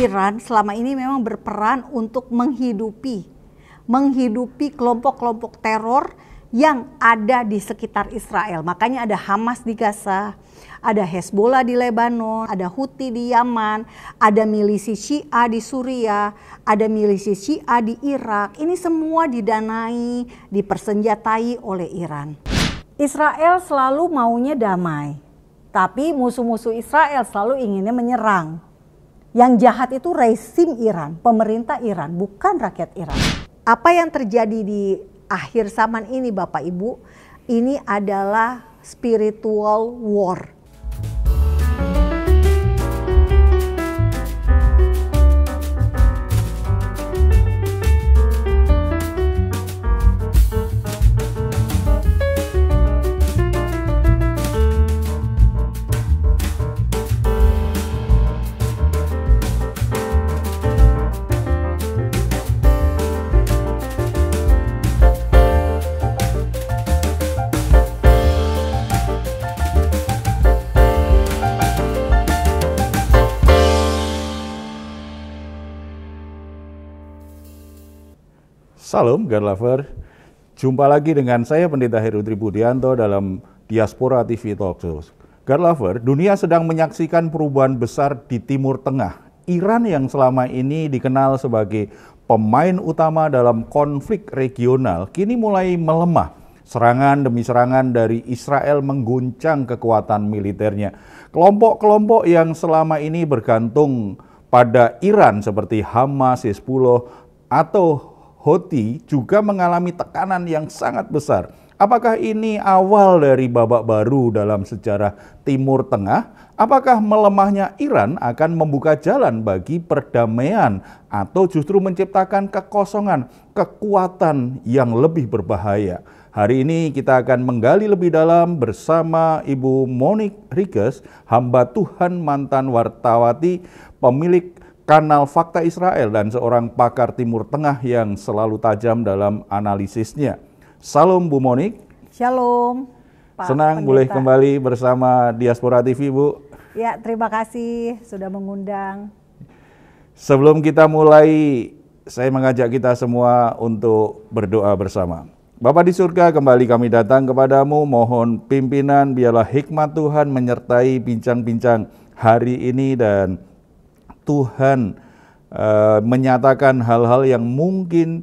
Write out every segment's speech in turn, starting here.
Iran selama ini memang berperan untuk menghidupi kelompok-kelompok teror yang ada di sekitar Israel. Makanya ada Hamas di Gaza, ada Hezbollah di Lebanon, ada Houthi di Yaman, ada milisi Syiah di Suriah, ada milisi Syiah di Irak. Ini semua didanai, dipersenjatai oleh Iran. Israel selalu maunya damai, tapi musuh-musuh Israel selalu inginnya menyerang. Yang jahat itu rezim Iran, pemerintah Iran, bukan rakyat Iran. Apa yang terjadi di akhir zaman ini Bapak Ibu, ini adalah spiritual war. Salam God Lover, jumpa lagi dengan saya Pendeta Heru Tribudianto dalam Diaspora TV Talk Show. God Lover, dunia sedang menyaksikan perubahan besar di Timur Tengah. Iran yang selama ini dikenal sebagai pemain utama dalam konflik regional, kini mulai melemah. Serangan demi serangan dari Israel mengguncang kekuatan militernya. Kelompok-kelompok yang selama ini bergantung pada Iran seperti Hamas, Hezbollah, atau Houthi juga mengalami tekanan yang sangat besar. Apakah ini awal dari babak baru dalam sejarah Timur Tengah? Apakah melemahnya Iran akan membuka jalan bagi perdamaian atau justru menciptakan kekosongan, kekuatan yang lebih berbahaya? Hari ini kita akan menggali lebih dalam bersama Ibu Monique Rickes, hamba Tuhan mantan wartawati, pemilik kanal Fakta Israel dan seorang pakar Timur Tengah yang selalu tajam dalam analisisnya. Salam Bu Monique. Shalom Pak Senang Pendeta. Boleh kembali bersama Diaspora TV Bu. Ya, terima kasih sudah mengundang. Sebelum kita mulai, saya mengajak kita semua untuk berdoa bersama. Bapa di surga, kembali kami datang kepadamu, mohon pimpinan, biarlah hikmat Tuhan menyertai bincang-bincang hari ini dan Tuhan menyatakan hal-hal yang mungkin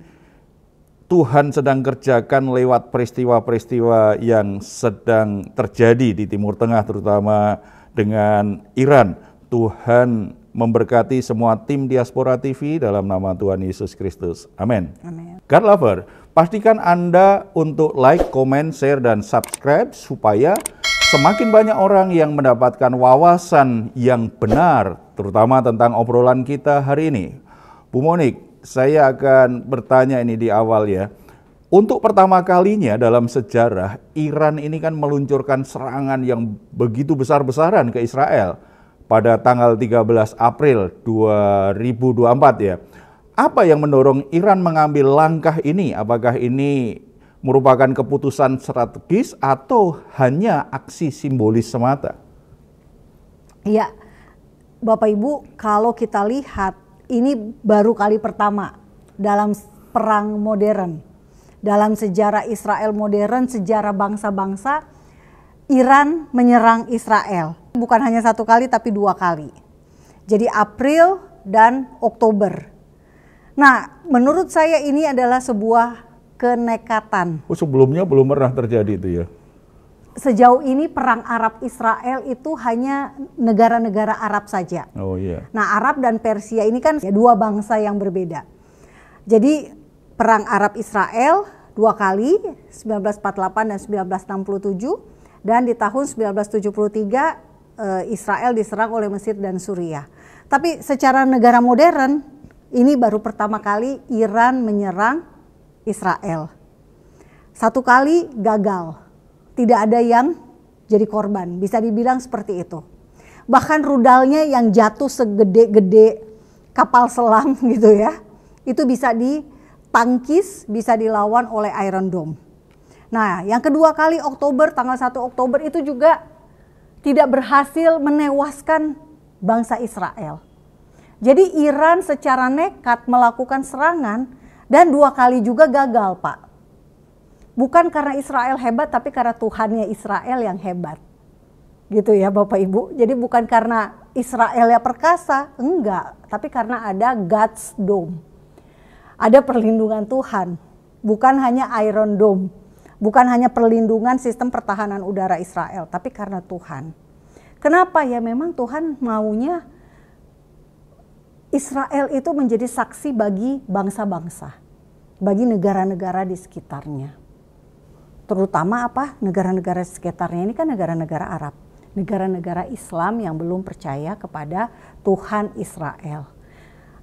Tuhan sedang kerjakan lewat peristiwa-peristiwa yang sedang terjadi di Timur Tengah, terutama dengan Iran. Tuhan memberkati semua tim Diaspora TV dalam nama Tuhan Yesus Kristus. Amin. God Lover, pastikan Anda untuk like, comment, share, dan subscribe supaya semakin banyak orang yang mendapatkan wawasan yang benar, terutama tentang obrolan kita hari ini. Bu Monique, saya akan bertanya ini di awal ya. Untuk pertama kalinya dalam sejarah, Iran ini kan meluncurkan serangan yang begitu besar-besaran ke Israel pada tanggal 13 April 2024 ya. Apa yang mendorong Iran mengambil langkah ini? Apakah ini merupakan keputusan strategis atau hanya aksi simbolis semata? Iya, Bapak Ibu, kalau kita lihat ini baru kali pertama dalam perang modern. Dalam sejarah Israel modern, sejarah bangsa-bangsa, Iran menyerang Israel. Bukan hanya satu kali tapi dua kali. Jadi April dan Oktober. Nah, menurut saya ini adalah sebuah kenekatan. Oh, sebelumnya belum pernah terjadi itu ya? Sejauh ini perang Arab Israel itu hanya negara-negara Arab saja. Oh iya. Nah, Arab dan Persia ini kan dua bangsa yang berbeda. Jadi perang Arab Israel dua kali, 1948 dan 1967, dan di tahun 1973 Israel diserang oleh Mesir dan Suriah. Tapi secara negara modern ini baru pertama kali Iran menyerang Israel. Satu kali gagal, tidak ada yang jadi korban, bisa dibilang seperti itu. Bahkan rudalnya yang jatuh segede-gede kapal selam gitu ya, itu bisa ditangkis, bisa dilawan oleh Iron Dome. Nah, yang kedua kali Oktober, tanggal 1 Oktober itu juga tidak berhasil menewaskan bangsa Israel. Jadi Iran secara nekat melakukan serangan dan 2 kali juga gagal, Pak. Bukan karena Israel hebat, tapi karena Tuhannya Israel yang hebat. Gitu ya Bapak Ibu. Jadi bukan karena Israel ya perkasa, enggak. Tapi karena ada God's Dome. Ada perlindungan Tuhan. Bukan hanya Iron Dome. Bukan hanya perlindungan sistem pertahanan udara Israel, tapi karena Tuhan. Kenapa? Ya memang Tuhan maunya Israel itu menjadi saksi bagi bangsa-bangsa, bagi negara-negara di sekitarnya. Terutama apa? Negara-negara sekitarnya ini kan negara-negara Arab, negara-negara Islam yang belum percaya kepada Tuhan Israel.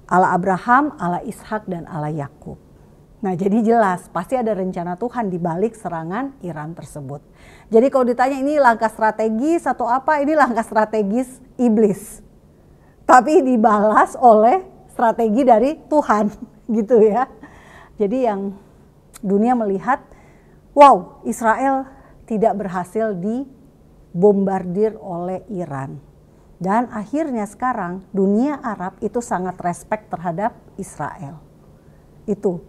Allah Abraham, Allah Ishak, dan Allah Yakub. Nah jadi jelas pasti ada rencana Tuhan di balik serangan Iran tersebut. Jadi kalau ditanya ini langkah strategis atau apa, ini langkah strategis iblis. Tapi dibalas oleh strategi dari Tuhan gitu ya. Jadi yang dunia melihat, wow, Israel tidak berhasil dibombardir oleh Iran. Dan akhirnya sekarang dunia Arab itu sangat respect terhadap Israel. Itu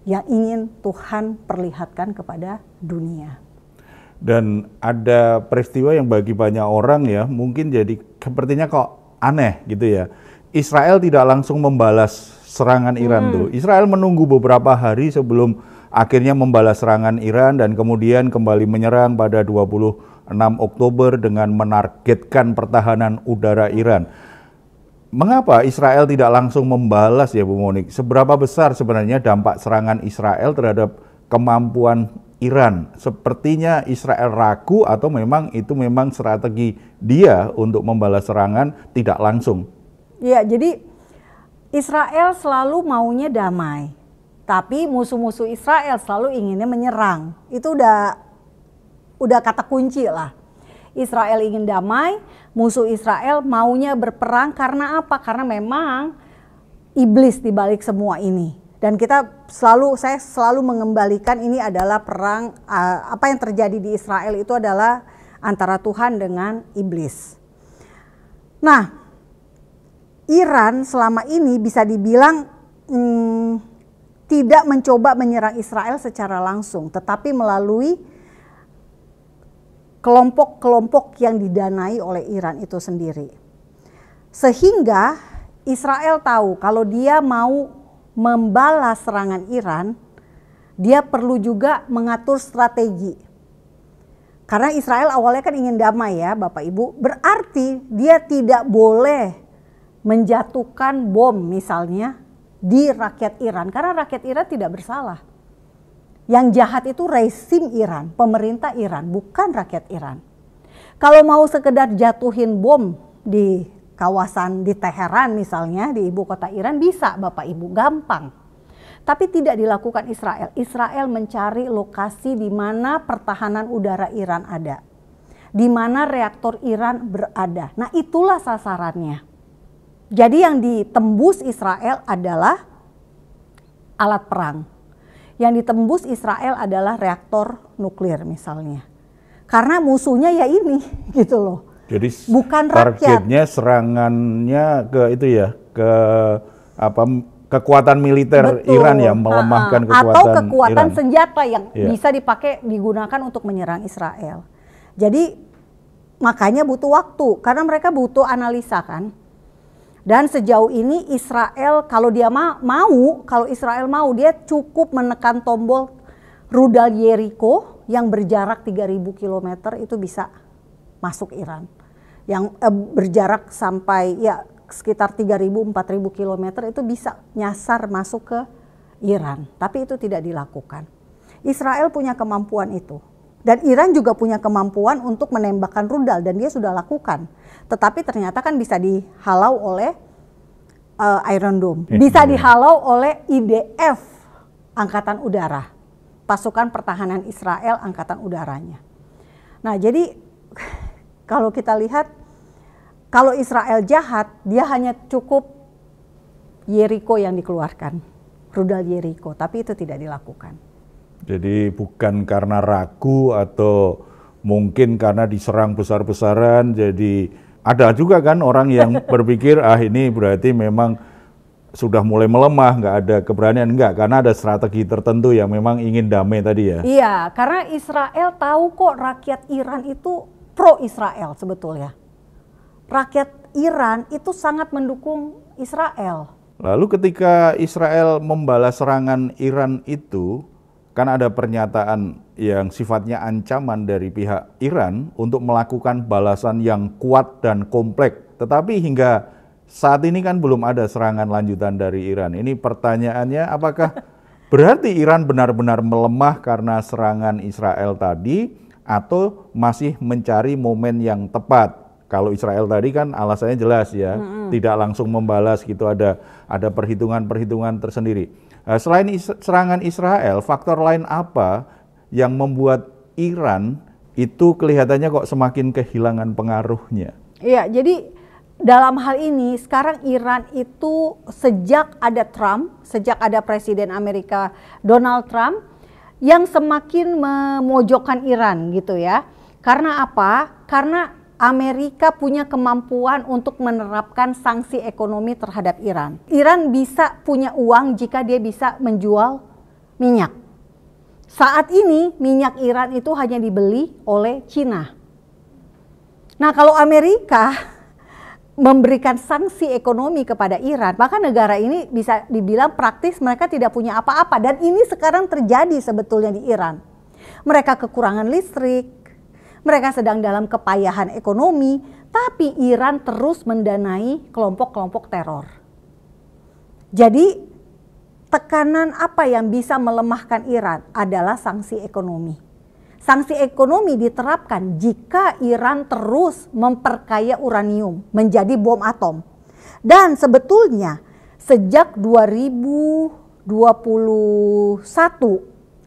yang ingin Tuhan perlihatkan kepada dunia. Dan ada peristiwa yang bagi banyak orang ya mungkin jadi sepertinya kok aneh gitu ya. Israel tidak langsung membalas serangan Iran tuh. Israel menunggu beberapa hari sebelum akhirnya membalas serangan Iran dan kemudian kembali menyerang pada 26 Oktober dengan menargetkan pertahanan udara Iran. Mengapa Israel tidak langsung membalas ya Bu Monik? Seberapa besar sebenarnya dampak serangan Israel terhadap kemampuan Iran? Sepertinya Israel ragu atau memang itu memang strategi dia untuk membalas serangan tidak langsung. Ya, jadi Israel selalu maunya damai. Tapi musuh-musuh Israel selalu inginnya menyerang. Itu udah kata kunci lah. Israel ingin damai, musuh Israel maunya berperang karena apa? Karena memang iblis di balik semua ini. Dan saya selalu mengembalikan ini adalah perang, apa yang terjadi di Israel itu adalah antara Tuhan dengan iblis. Nah, Iran selama ini bisa dibilang tidak mencoba menyerang Israel secara langsung, tetapi melalui kelompok-kelompok yang didanai oleh Iran itu sendiri. Sehingga Israel tahu kalau dia mau membalas serangan Iran, dia perlu juga mengatur strategi. Karena Israel awalnya kan ingin damai ya Bapak Ibu, berarti dia tidak boleh menjatuhkan bom misalnya di rakyat Iran, karena rakyat Iran tidak bersalah. Yang jahat itu rezim Iran, pemerintah Iran, bukan rakyat Iran. Kalau mau sekedar jatuhin bom di kawasan di Teheran misalnya, di ibu kota Iran bisa Bapak Ibu, gampang. Tapi tidak dilakukan Israel. Israel mencari lokasi di mana pertahanan udara Iran ada. Di mana reaktor Iran berada. Nah itulah sasarannya. Jadi yang ditembus Israel adalah alat perang. Yang ditembus Israel adalah reaktor nuklir misalnya. Karena musuhnya ya ini gitu loh. Jadi bukan targetnya rakyat. Serangannya ke itu ya, ke apa, kekuatan militer. Betul. Iran ya, melemahkan kekuatan atau kekuatan Iran. Senjata yang bisa digunakan untuk menyerang Israel. Jadi makanya butuh waktu karena mereka butuh analisa kan. Dan sejauh ini Israel kalau Israel mau dia cukup menekan tombol rudal Jericho yang berjarak 3.000 km itu bisa masuk Iran. Yang berjarak sampai ya sekitar 3.000-4.000 km itu bisa nyasar masuk ke Iran. Tapi itu tidak dilakukan. Israel punya kemampuan itu. Dan Iran juga punya kemampuan untuk menembakkan rudal dan dia sudah lakukan. Tetapi ternyata kan bisa dihalau oleh Iron Dome. Bisa dihalau oleh IDF, Angkatan Udara. Pasukan Pertahanan Israel, Angkatan Udaranya. Nah jadi kalau kita lihat, kalau Israel jahat, dia hanya cukup Jericho yang dikeluarkan. Rudal Jericho, tapi itu tidak dilakukan. Jadi bukan karena ragu atau mungkin karena diserang besar-besaran jadi Ada juga kan orang yang berpikir ini berarti memang sudah mulai melemah, nggak ada keberanian, enggak, karena ada strategi tertentu yang memang ingin damai tadi ya. Iya, karena Israel tahu kok rakyat Iran itu pro Israel sebetulnya. Rakyat Iran itu sangat mendukung Israel. Lalu ketika Israel membalas serangan Iran itu, kan ada pernyataan yang sifatnya ancaman dari pihak Iran untuk melakukan balasan yang kuat dan kompleks. Tetapi hingga saat ini kan belum ada serangan lanjutan dari Iran. Ini pertanyaannya, apakah berarti Iran benar-benar melemah karena serangan Israel tadi, atau masih mencari momen yang tepat? Kalau Israel tadi kan alasannya jelas ya, tidak langsung membalas gitu, ada perhitungan-perhitungan tersendiri. Selain serangan Israel, faktor lain apa yang membuat Iran itu kelihatannya kok semakin kehilangan pengaruhnya? Iya, jadi dalam hal ini sekarang Iran itu sejak ada Presiden Amerika Donald Trump yang semakin memojokkan Iran gitu ya. Karena apa? Karena Amerika punya kemampuan untuk menerapkan sanksi ekonomi terhadap Iran. Iran bisa punya uang jika dia bisa menjual minyak. Saat ini minyak Iran itu hanya dibeli oleh Cina. Nah, kalau Amerika memberikan sanksi ekonomi kepada Iran, maka negara ini bisa dibilang praktis mereka tidak punya apa-apa. Dan ini sekarang terjadi sebetulnya di Iran. Mereka kekurangan listrik, mereka sedang dalam kepayahan ekonomi, tapi Iran terus mendanai kelompok-kelompok teror. Jadi tekanan apa yang bisa melemahkan Iran adalah sanksi ekonomi. Sanksi ekonomi diterapkan jika Iran terus memperkaya uranium menjadi bom atom. Dan sebetulnya sejak 2021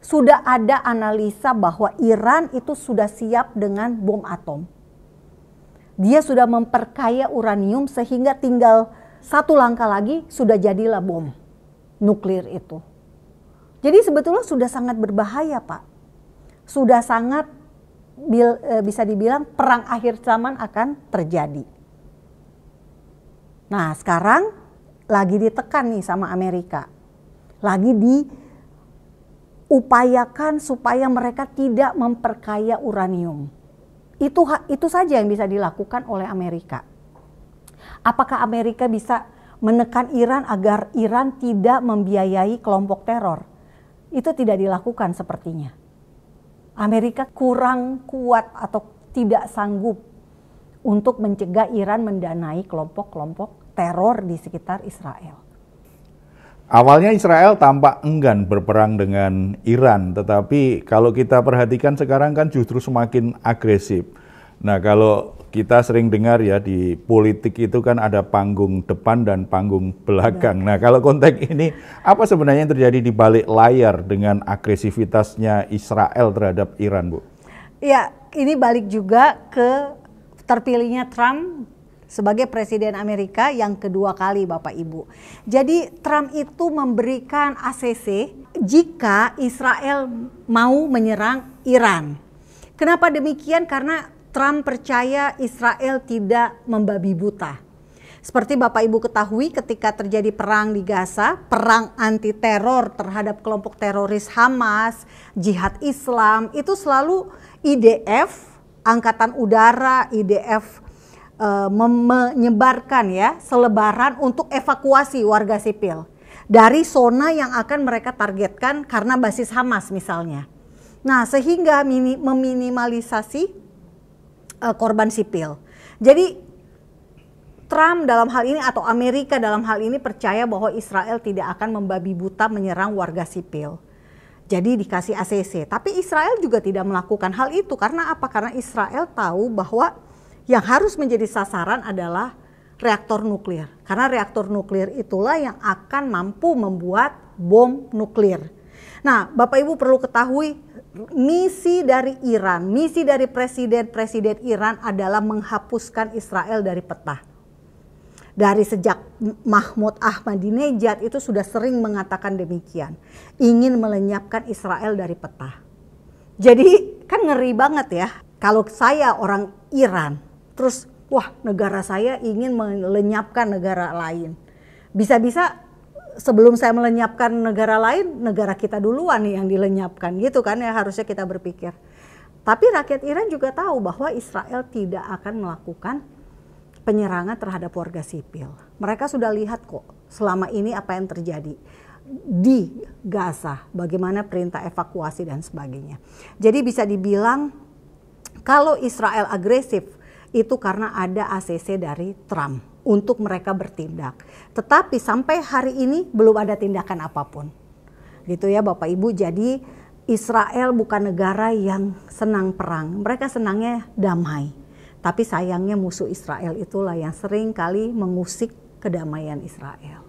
sudah ada analisa bahwa Iran itu sudah siap dengan bom atom. Dia sudah memperkaya uranium sehingga tinggal satu langkah lagi sudah jadilah bom nuklir itu. Jadi sebetulnya sudah sangat berbahaya, Pak. Sudah sangat bisa dibilang perang akhir zaman akan terjadi. Nah, sekarang lagi ditekan nih sama Amerika. Lagi diupayakan supaya mereka tidak memperkaya uranium. Itu saja yang bisa dilakukan oleh Amerika. Apakah Amerika bisa menekan Iran agar Iran tidak membiayai kelompok teror? Itu tidak dilakukan sepertinya. Amerika kurang kuat atau tidak sanggup untuk mencegah Iran mendanai kelompok-kelompok teror di sekitar Israel. Awalnya Israel tampak enggan berperang dengan Iran, tetapi kalau kita perhatikan sekarang kan justru semakin agresif. Nah, kalau kita sering dengar ya di politik itu kan ada panggung depan dan panggung belakang. Nah, kalau konteks ini apa sebenarnya yang terjadi di balik layar dengan agresivitasnya Israel terhadap Iran, Bu? Ya, ini balik juga ke terpilihnya Trump sebagai Presiden Amerika yang kedua kali, Bapak Ibu. Jadi Trump itu memberikan ACC jika Israel mau menyerang Iran. Kenapa demikian? Karena Trump percaya Israel tidak membabi buta. Seperti Bapak Ibu ketahui ketika terjadi perang di Gaza, perang anti teror terhadap kelompok teroris Hamas, Jihad Islam, itu selalu IDF, Angkatan Udara, IDF menyebarkan ya selebaran untuk evakuasi warga sipil dari zona yang akan mereka targetkan karena basis Hamas misalnya. Nah, sehingga meminimalisasi korban sipil. Jadi Trump dalam hal ini atau Amerika dalam hal ini percaya bahwa Israel tidak akan membabi buta menyerang warga sipil. Jadi dikasih ACC. Tapi Israel juga tidak melakukan hal itu. Karena apa? Karena Israel tahu bahwa yang harus menjadi sasaran adalah reaktor nuklir. Karena reaktor nuklir itulah yang akan mampu membuat bom nuklir. Nah, Bapak Ibu perlu ketahui misi dari Iran, misi dari presiden Iran adalah menghapuskan Israel dari peta. Dari sejak Mahmud Ahmadinejad itu sudah sering mengatakan demikian. Ingin melenyapkan Israel dari peta. Jadi kan ngeri banget ya. Kalau saya orang Iran, terus wah negara saya ingin melenyapkan negara lain. Bisa-bisa sebelum saya melenyapkan negara lain, negara kita duluan nih yang dilenyapkan gitu kan ya, harusnya kita berpikir. Tapi rakyat Iran juga tahu bahwa Israel tidak akan melakukan penyerangan terhadap warga sipil. Mereka sudah lihat kok selama ini apa yang terjadi di Gaza, bagaimana perintah evakuasi dan sebagainya. Jadi bisa dibilang kalau Israel agresif itu karena ada ACC dari Trump untuk mereka bertindak. Tetapi sampai hari ini belum ada tindakan apapun. Gitu ya Bapak Ibu, jadi Israel bukan negara yang senang perang, mereka senangnya damai. Tapi sayangnya musuh Israel itulah yang sering kali mengusik kedamaian Israel.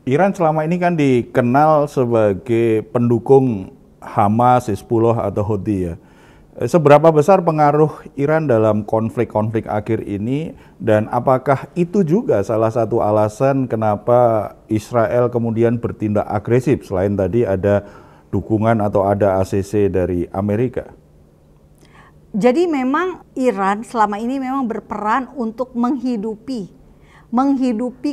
Iran selama ini kan dikenal sebagai pendukung Hamas, Hezbollah atau Houthi ya. Seberapa besar pengaruh Iran dalam konflik-konflik akhir ini, dan apakah itu juga salah satu alasan kenapa Israel kemudian bertindak agresif selain tadi ada dukungan atau ada ACC dari Amerika? Jadi memang Iran selama ini memang berperan untuk menghidupi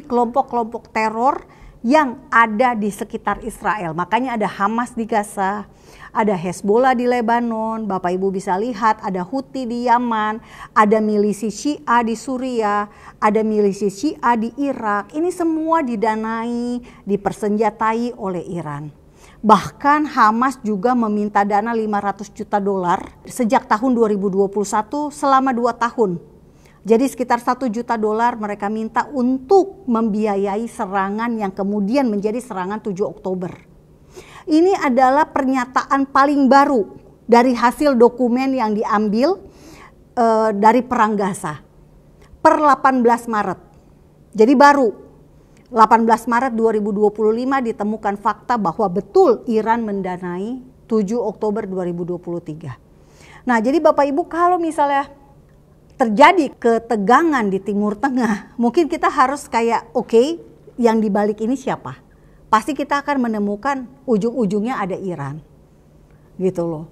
kelompok-kelompok teror yang ada di sekitar Israel. Makanya ada Hamas di Gaza, ada Hezbollah di Lebanon, Bapak Ibu bisa lihat ada Houthi di Yaman, ada milisi Syiah di Suriah, ada milisi Syiah di Irak. Ini semua didanai, dipersenjatai oleh Iran. Bahkan Hamas juga meminta dana $500 juta sejak tahun 2021 selama 2 tahun. Jadi sekitar $1 juta mereka minta untuk membiayai serangan yang kemudian menjadi serangan 7 Oktober. Ini adalah pernyataan paling baru dari hasil dokumen yang diambil dari Perang Gaza per 18 Maret. Jadi baru 18 Maret 2025 ditemukan fakta bahwa betul Iran mendanai 7 Oktober 2023. Nah jadi Bapak Ibu, kalau misalnya terjadi ketegangan di Timur Tengah, mungkin kita harus kayak oke, yang dibalik ini siapa? Pasti kita akan menemukan ujung-ujungnya ada Iran, gitu loh.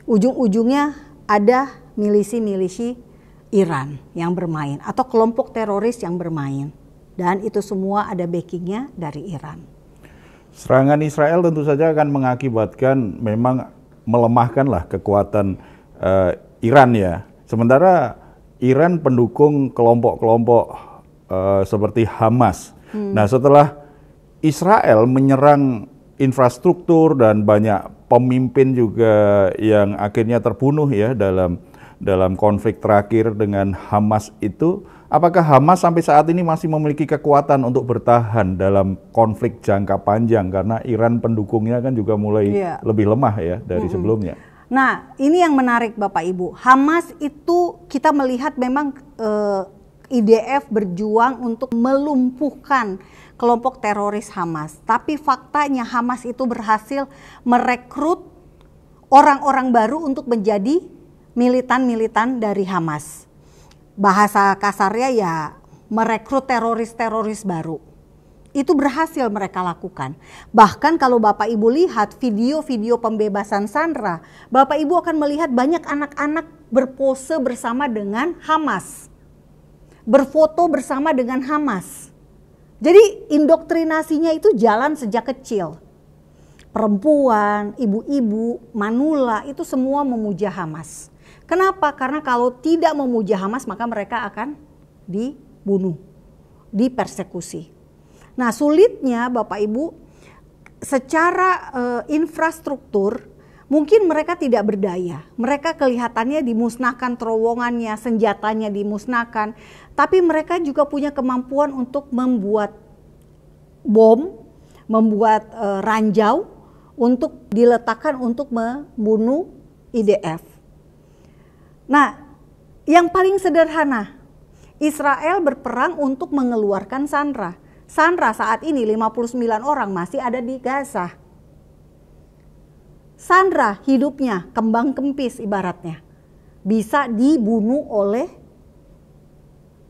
Ujung-ujungnya ada milisi-milisi Iran yang bermain atau kelompok teroris yang bermain, dan itu semua ada backingnya dari Iran. Serangan Israel tentu saja akan mengakibatkan memang melemahkanlah kekuatan Iran ya. Sementara Iran pendukung kelompok-kelompok seperti Hamas. Nah setelah Israel menyerang infrastruktur dan banyak pemimpin juga yang akhirnya terbunuh ya dalam konflik terakhir dengan Hamas itu, apakah Hamas sampai saat ini masih memiliki kekuatan untuk bertahan dalam konflik jangka panjang, karena Iran pendukungnya kan juga mulai lebih lemah ya dari sebelumnya. Nah ini yang menarik Bapak Ibu, Hamas itu kita melihat memang IDF berjuang untuk melumpuhkan kelompok teroris Hamas. Tapi faktanya Hamas itu berhasil merekrut orang-orang baru untuk menjadi militan-militan dari Hamas. Bahasa kasarnya ya merekrut teroris-teroris baru. Itu berhasil mereka lakukan. Bahkan kalau Bapak Ibu lihat video-video pembebasan sandera, Bapak Ibu akan melihat banyak anak-anak berpose bersama dengan Hamas. Berfoto bersama dengan Hamas. Jadi indoktrinasinya itu jalan sejak kecil. Perempuan, ibu-ibu, manula itu semua memuja Hamas. Kenapa? Karena kalau tidak memuja Hamas maka mereka akan dibunuh, dipersekusi. Nah sulitnya Bapak Ibu, secara infrastruktur mungkin mereka tidak berdaya. Mereka kelihatannya dimusnahkan terowongannya, senjatanya dimusnahkan. Tapi mereka juga punya kemampuan untuk membuat bom, membuat ranjau untuk diletakkan untuk membunuh IDF. Nah yang paling sederhana, Israel berperang untuk mengeluarkan sandera. Sandera saat ini 59 orang masih ada di Gaza. Sandera hidupnya kembang kempis ibaratnya. Bisa dibunuh oleh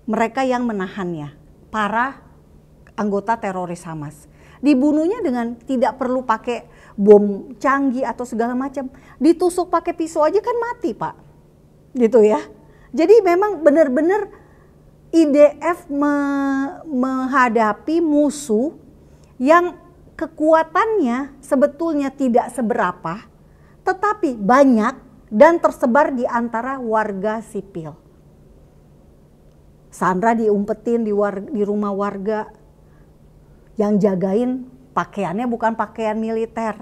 mereka yang menahannya. Para anggota teroris Hamas. Dibunuhnya dengan tidak perlu pakai bom canggih atau segala macam. Ditusuk pakai pisau aja kan mati Pak. Gitu ya. Jadi memang benar-benar IDF menghadapi musuh yang kekuatannya sebetulnya tidak seberapa, tetapi banyak dan tersebar di antara warga sipil. Sandra diumpetin di rumah warga, yang jagain pakaiannya bukan pakaian militer,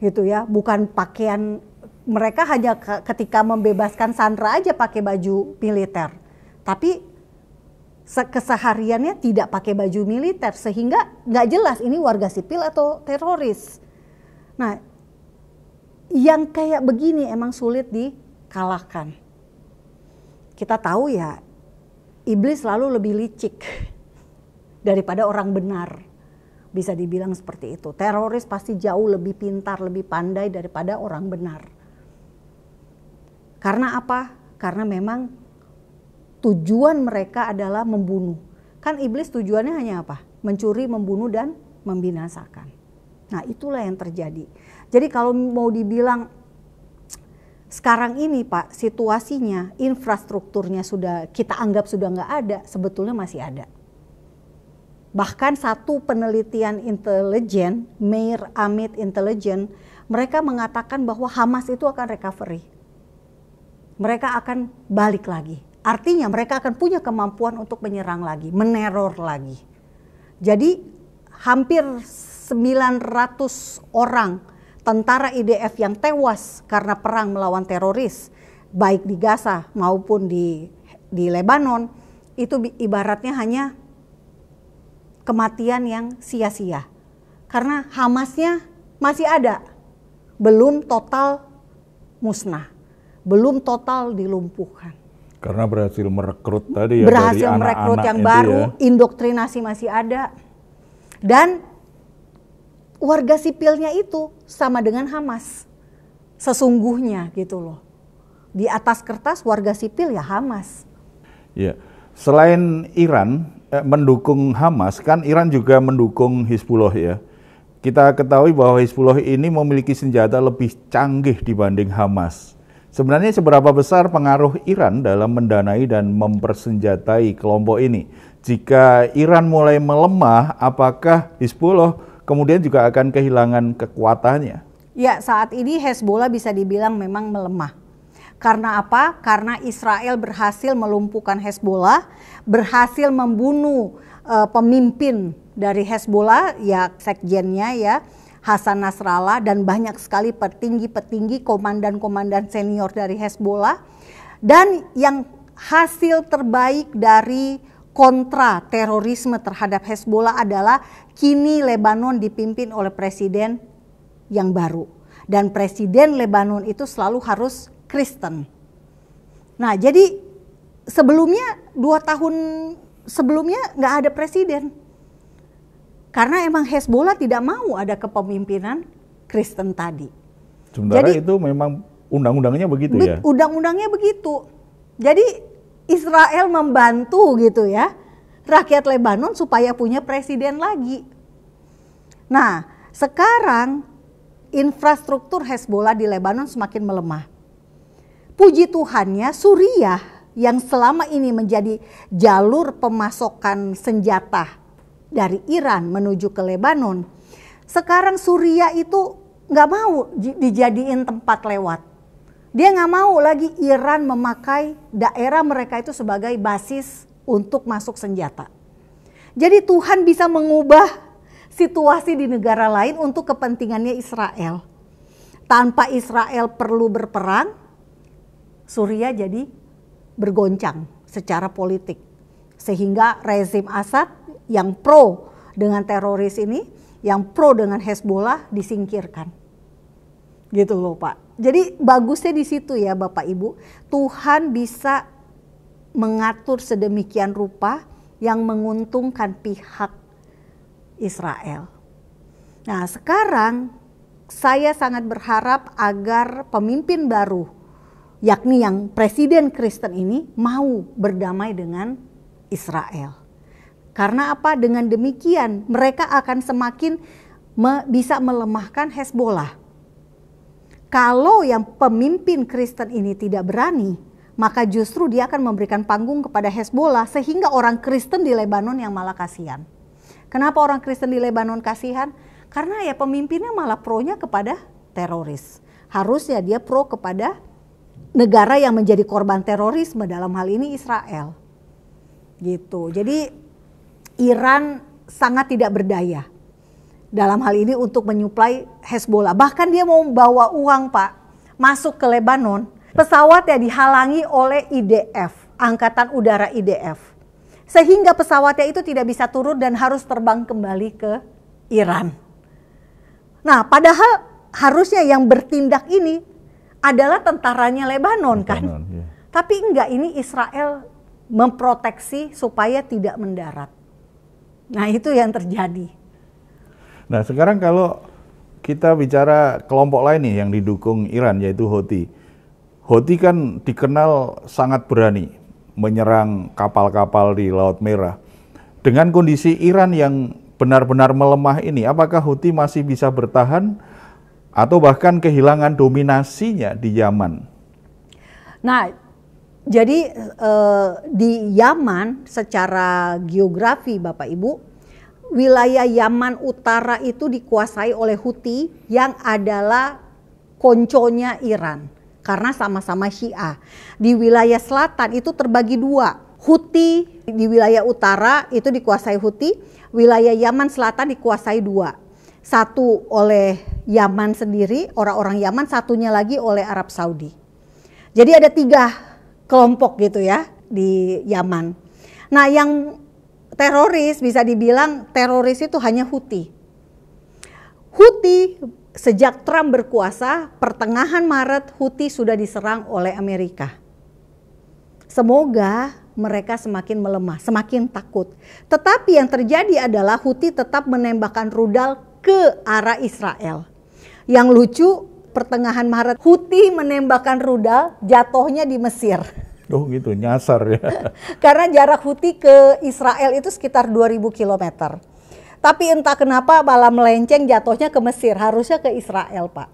gitu ya, bukan pakaian, mereka hanya ketika membebaskan Sandra aja pakai baju militer, tapi kesehariannya tidak pakai baju militer, sehingga nggak jelas ini warga sipil atau teroris. Nah, yang kayak begini emang sulit dikalahkan. Kita tahu ya, iblis selalu lebih licik daripada orang benar. Bisa dibilang seperti itu. Teroris pasti jauh lebih pintar, lebih pandai daripada orang benar. Karena apa? Karena memang tujuan mereka adalah membunuh. Kan iblis tujuannya hanya apa? Mencuri, membunuh, dan membinasakan. Nah, itulah yang terjadi. Jadi kalau mau dibilang sekarang ini Pak, situasinya, infrastrukturnya sudah kita anggap sudah nggak ada, sebetulnya masih ada. Bahkan satu penelitian intelijen, Meir Amit Intelligence, mereka mengatakan bahwa Hamas itu akan recovery. Mereka akan balik lagi. Artinya mereka akan punya kemampuan untuk menyerang lagi, meneror lagi. Jadi hampir 900 orang tentara IDF yang tewas karena perang melawan teroris, baik di Gaza maupun di Lebanon, itu ibaratnya hanya kematian yang sia-sia. Karena Hamasnya masih ada, belum total musnah, belum total dilumpuhkan. Karena berhasil merekrut tadi ya, berhasil dari merekrut anak-anak yang itu baru, ya. Indoktrinasi masih ada. Dan warga sipilnya itu sama dengan Hamas. Sesungguhnya gitu loh. Di atas kertas warga sipil ya Hamas. Ya. Selain Iran mendukung Hamas, kan Iran juga mendukung Hizbullah ya. Kita ketahui bahwa Hizbullah ini memiliki senjata lebih canggih dibanding Hamas. Sebenarnya seberapa besar pengaruh Iran dalam mendanai dan mempersenjatai kelompok ini? Jika Iran mulai melemah, apakah Hizbullah kemudian juga akan kehilangan kekuatannya? Ya, saat ini Hezbollah bisa dibilang memang melemah. Karena apa? Karena Israel berhasil melumpuhkan Hezbollah, berhasil membunuh pemimpin dari Hezbollah, ya sekjennya ya, Hasan Nasrallah, dan banyak sekali petinggi-petinggi, komandan-komandan senior dari Hezbollah. Dan yang hasil terbaik dari kontra terorisme terhadap Hezbollah adalah kini Lebanon dipimpin oleh presiden yang baru. Dan presiden Lebanon itu selalu harus Kristen. Nah, jadi sebelumnya 2 tahun sebelumnya nggak ada presiden. Karena emang Hezbollah tidak mau ada kepemimpinan Kristen tadi. Sementara jadi, itu memang undang-undangnya begitu ya? Undang-undangnya begitu. Jadi Israel membantu gitu ya, rakyat Lebanon supaya punya presiden lagi. Nah, sekarang infrastruktur Hezbollah di Lebanon semakin melemah. Puji Tuhannya Suriah yang selama ini menjadi jalur pemasokan senjata dari Iran menuju ke Lebanon, sekarang Suriah itu nggak mau dijadiin tempat lewat. Dia nggak mau lagi Iran memakai daerah mereka itu sebagai basis untuk masuk senjata. Jadi Tuhan bisa mengubah situasi di negara lain untuk kepentingannya Israel. Tanpa Israel perlu berperang, Suriah jadi bergoncang secara politik. Sehingga rezim Assad yang pro dengan teroris ini, yang pro dengan Hezbollah disingkirkan. Gitu loh Pak. Jadi bagusnya di situ ya Bapak Ibu, Tuhan bisa mengatur sedemikian rupa yang menguntungkan pihak Israel. Nah, sekarang saya sangat berharap agar pemimpin baru, yakni yang presiden Kristen ini, mau berdamai dengan Israel. Karena apa? Dengan demikian mereka akan semakin bisa melemahkan Hezbollah. Kalau yang pemimpin Kristen ini tidak berani, maka justru dia akan memberikan panggung kepada Hezbollah sehingga orang Kristen di Lebanon yang malah kasihan. Kenapa orang Kristen di Lebanon kasihan? Karena ya pemimpinnya malah pro-nya kepada teroris. Harusnya dia pro kepada negara yang menjadi korban terorisme, dalam hal ini Israel. Gitu. Jadi Iran sangat tidak berdaya dalam hal ini untuk menyuplai Hezbollah. Bahkan dia mau bawa uang, Pak, masuk ke Lebanon. Pesawatnya dihalangi oleh IDF, Angkatan Udara IDF. Sehingga pesawatnya itu tidak bisa turun dan harus terbang kembali ke Iran. Nah, padahal harusnya yang bertindak ini adalah tentaranya Lebanon kan. Ya. Tapi enggak, ini Israel memproteksi supaya tidak mendarat. Nah, itu yang terjadi. Nah, sekarang kalau kita bicara kelompok lain nih yang didukung Iran, yaitu Houthi. Houthi kan dikenal sangat berani menyerang kapal-kapal di Laut Merah. Dengan kondisi Iran yang benar-benar melemah ini, apakah Houthi masih bisa bertahan atau bahkan kehilangan dominasinya di Yaman? Nah, jadi di Yaman secara geografi Bapak Ibu, wilayah Yaman Utara itu dikuasai oleh Houthi yang adalah konconya Iran. Karena sama-sama Syiah. Di wilayah selatan itu terbagi dua. Houthi di wilayah utara itu dikuasai Houthi, wilayah Yaman selatan dikuasai dua. Satu oleh Yaman sendiri, orang-orang Yaman, satunya lagi oleh Arab Saudi. Jadi ada 3 kelompok gitu ya di Yaman. Nah, yang teroris, bisa dibilang teroris itu hanya Houthi. Houthi sejak Trump berkuasa, pertengahan Maret Houthi sudah diserang oleh Amerika. Semoga mereka semakin melemah, semakin takut. Tetapi yang terjadi adalah Houthi tetap menembakkan rudal ke arah Israel. Yang lucu, pertengahan Maret Houthi menembakkan rudal, jatuhnya di Mesir. Oh gitu, nyasar ya. Karena jarak Houthi ke Israel itu sekitar 2000 km. Tapi entah kenapa malah melenceng, jatuhnya ke Mesir, harusnya ke Israel, Pak.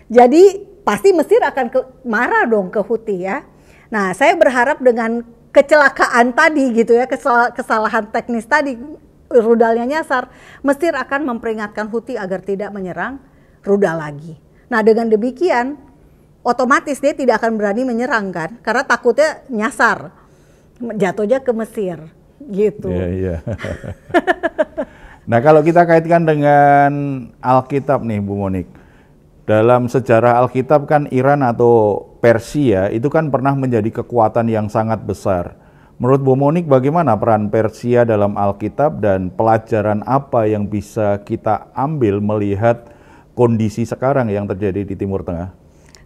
Jadi pasti Mesir akan marah dong ke Houthi ya. Nah, saya berharap dengan kecelakaan tadi gitu ya, kesalahan teknis tadi, rudalnya nyasar, Mesir akan memperingatkan Houthi agar tidak menyerang rudal lagi. Nah, dengan demikian otomatis dia tidak akan berani menyerang kan, karena takutnya nyasar, jatuhnya ke Mesir gitu. Iya. Nah, kalau kita kaitkan dengan Alkitab nih Bu Monik, dalam sejarah Alkitab kan Iran atau Persia itu kan pernah menjadi kekuatan yang sangat besar. Menurut Bu Monik, bagaimana peran Persia dalam Alkitab dan pelajaran apa yang bisa kita ambil melihat kondisi sekarang yang terjadi di Timur Tengah?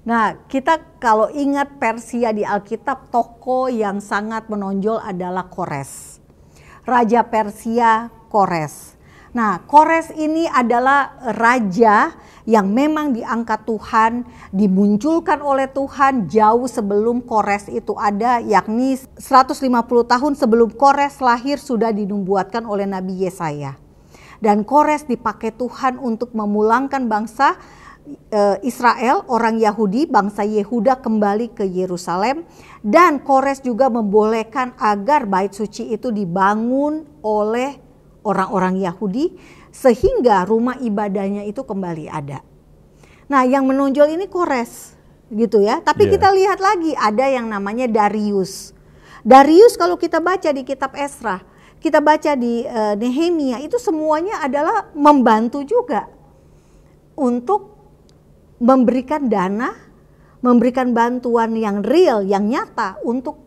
Nah, kita kalau ingat Persia di Alkitab, tokoh yang sangat menonjol adalah Kores. Raja Persia Kores. Nah, Kores ini adalah raja yang memang diangkat Tuhan, dimunculkan oleh Tuhan jauh sebelum Kores itu ada, yakni 150 tahun sebelum Kores lahir sudah dinubuatkan oleh Nabi Yesaya. Dan Kores dipakai Tuhan untuk memulangkan bangsa Israel, orang Yahudi, bangsa Yehuda kembali ke Yerusalem. Dan Kores juga membolehkan agar bait suci itu dibangun oleh orang-orang Yahudi sehingga rumah ibadahnya itu kembali ada. Nah, yang menonjol ini Kores gitu ya. Tapi kita lihat lagi ada yang namanya Darius. Darius kalau kita baca di kitab Esra, kita baca di Nehemia, itu semuanya adalah membantu juga untuk memberikan dana, memberikan bantuan yang real, yang nyata untuk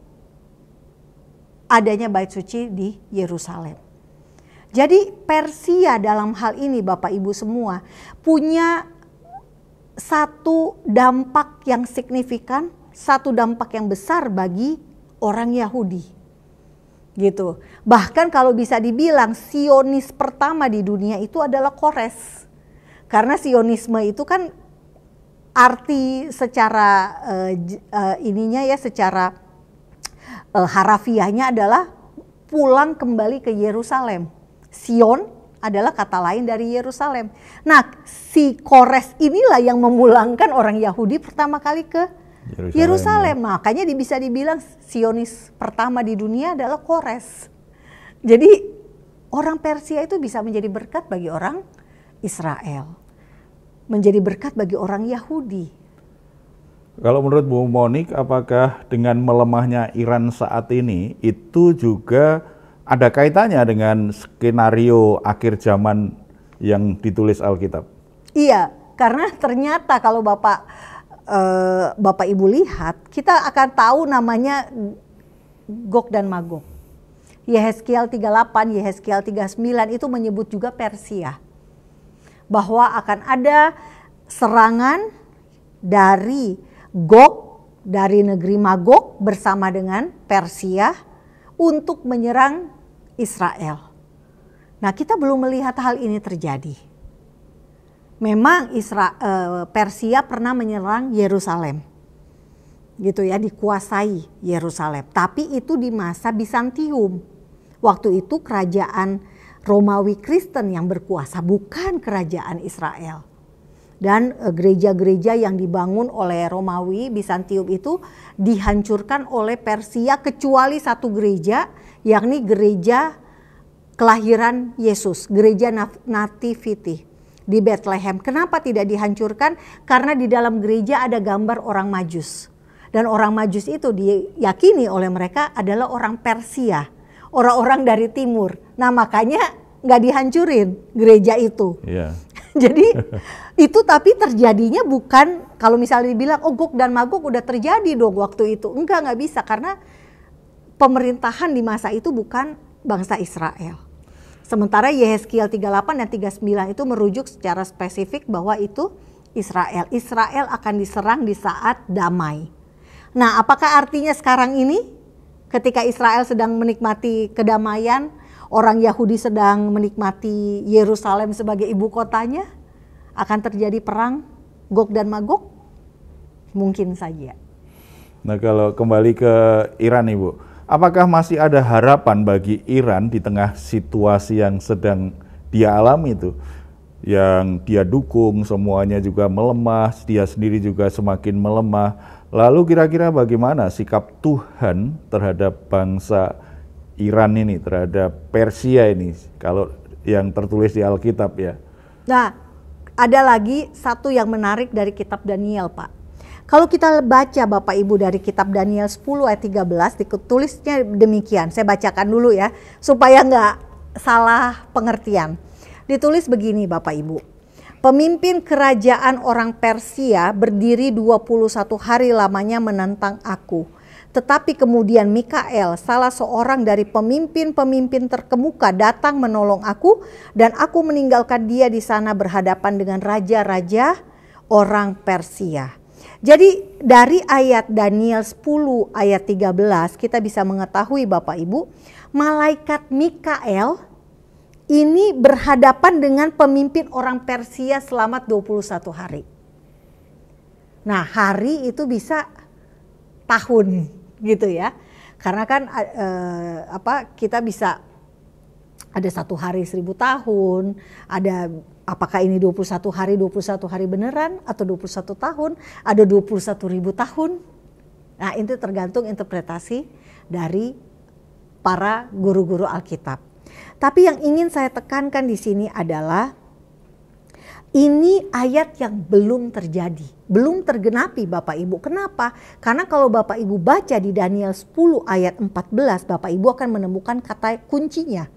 adanya bait suci di Yerusalem. Jadi Persia dalam hal ini Bapak Ibu semua punya satu dampak yang signifikan, satu dampak yang besar bagi orang Yahudi. Gitu. Bahkan kalau bisa dibilang Sionis pertama di dunia itu adalah Kores. Karena Sionisme itu kan arti secara secara harafiahnya adalah pulang kembali ke Yerusalem. Sion adalah kata lain dari Yerusalem. Nah, si Kores inilah yang memulangkan orang Yahudi pertama kali ke Yerusalem. Makanya bisa dibilang Sionis pertama di dunia adalah Kores. Jadi orang Persia itu bisa menjadi berkat bagi orang Israel, menjadi berkat bagi orang Yahudi. Kalau menurut Bu Monik, apakah dengan melemahnya Iran saat ini itu juga ada kaitannya dengan skenario akhir zaman yang ditulis Alkitab? Iya, karena ternyata kalau Bapak Ibu lihat, kita akan tahu namanya Gog dan Magog. Yehezkiel 38, Yehezkiel 39 itu menyebut juga Persia. Bahwa akan ada serangan dari Gog, dari negeri Magog bersama dengan Persia untuk menyerang Israel. Nah, kita belum melihat hal ini terjadi. Memang Persia pernah menyerang Yerusalem, gitu ya, dikuasai Yerusalem. Tapi itu di masa Bizantium. Waktu itu kerajaan Romawi Kristen yang berkuasa, bukan kerajaan Israel. Dan gereja-gereja yang dibangun oleh Romawi Bizantium itu dihancurkan oleh Persia kecuali satu gereja, yakni gereja kelahiran Yesus, gereja Nativity di Bethlehem. Kenapa tidak dihancurkan? Karena di dalam gereja ada gambar orang Majus. Dan orang Majus itu diyakini oleh mereka adalah orang Persia, orang-orang dari timur. Nah, makanya nggak dihancurin gereja itu. Yeah. Jadi itu tapi terjadinya bukan kalau misalnya dibilang oh Gog dan Magog udah terjadi dong waktu itu. Nggak bisa karena pemerintahan di masa itu bukan bangsa Israel. Sementara Yehezkiel 38 dan 39 itu merujuk secara spesifik bahwa itu Israel. Israel akan diserang di saat damai. Nah, apakah artinya sekarang ini ketika Israel sedang menikmati kedamaian, orang Yahudi sedang menikmati Yerusalem sebagai ibu kotanya, akan terjadi perang Gog dan Magog? Mungkin saja. Nah, kalau kembali ke Iran, Ibu, apakah masih ada harapan bagi Iran di tengah situasi yang sedang dia alami itu? Yang dia dukung semuanya juga melemah, dia sendiri juga semakin melemah. Lalu kira-kira bagaimana sikap Tuhan terhadap bangsa Iran ini, terhadap Persia ini, kalau yang tertulis di Alkitab ya? Nah, ada lagi satu yang menarik dari kitab Daniel, Pak. Kalau kita baca Bapak Ibu dari kitab Daniel 10 ayat 13, ditulisnya demikian. Saya bacakan dulu ya, supaya nggak salah pengertian. Ditulis begini Bapak Ibu. Pemimpin kerajaan orang Persia berdiri 21 hari lamanya menentang aku. Tetapi kemudian Mikael, salah seorang dari pemimpin-pemimpin terkemuka, datang menolong aku. Dan aku meninggalkan dia di sana berhadapan dengan raja-raja orang Persia. Jadi dari ayat Daniel 10 ayat 13 kita bisa mengetahui Bapak Ibu, malaikat Mikael ini berhadapan dengan pemimpin orang Persia selama 21 hari. Nah, hari itu bisa tahun gitu ya. Karena kan kita bisa ada 1 hari 1000 tahun, ada apakah ini 21 hari beneran atau 21 tahun, ada 21.000 tahun. Nah, itu tergantung interpretasi dari para guru-guru Alkitab. Tapi yang ingin saya tekankan di sini adalah ini ayat yang belum terjadi, belum tergenapi Bapak Ibu. Kenapa? Karena kalau Bapak Ibu baca di Daniel 10 ayat 14, Bapak Ibu akan menemukan kata kuncinya.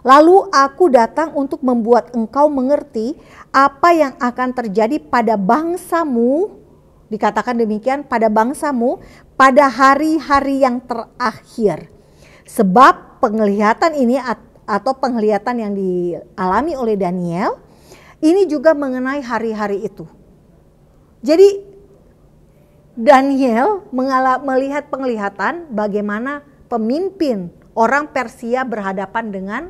Lalu aku datang untuk membuat engkau mengerti apa yang akan terjadi pada bangsamu, dikatakan demikian, pada bangsamu pada hari-hari yang terakhir. Sebab penglihatan ini atau penglihatan yang dialami oleh Daniel ini juga mengenai hari-hari itu. Jadi Daniel melihat penglihatan bagaimana pemimpin orang Persia berhadapan dengan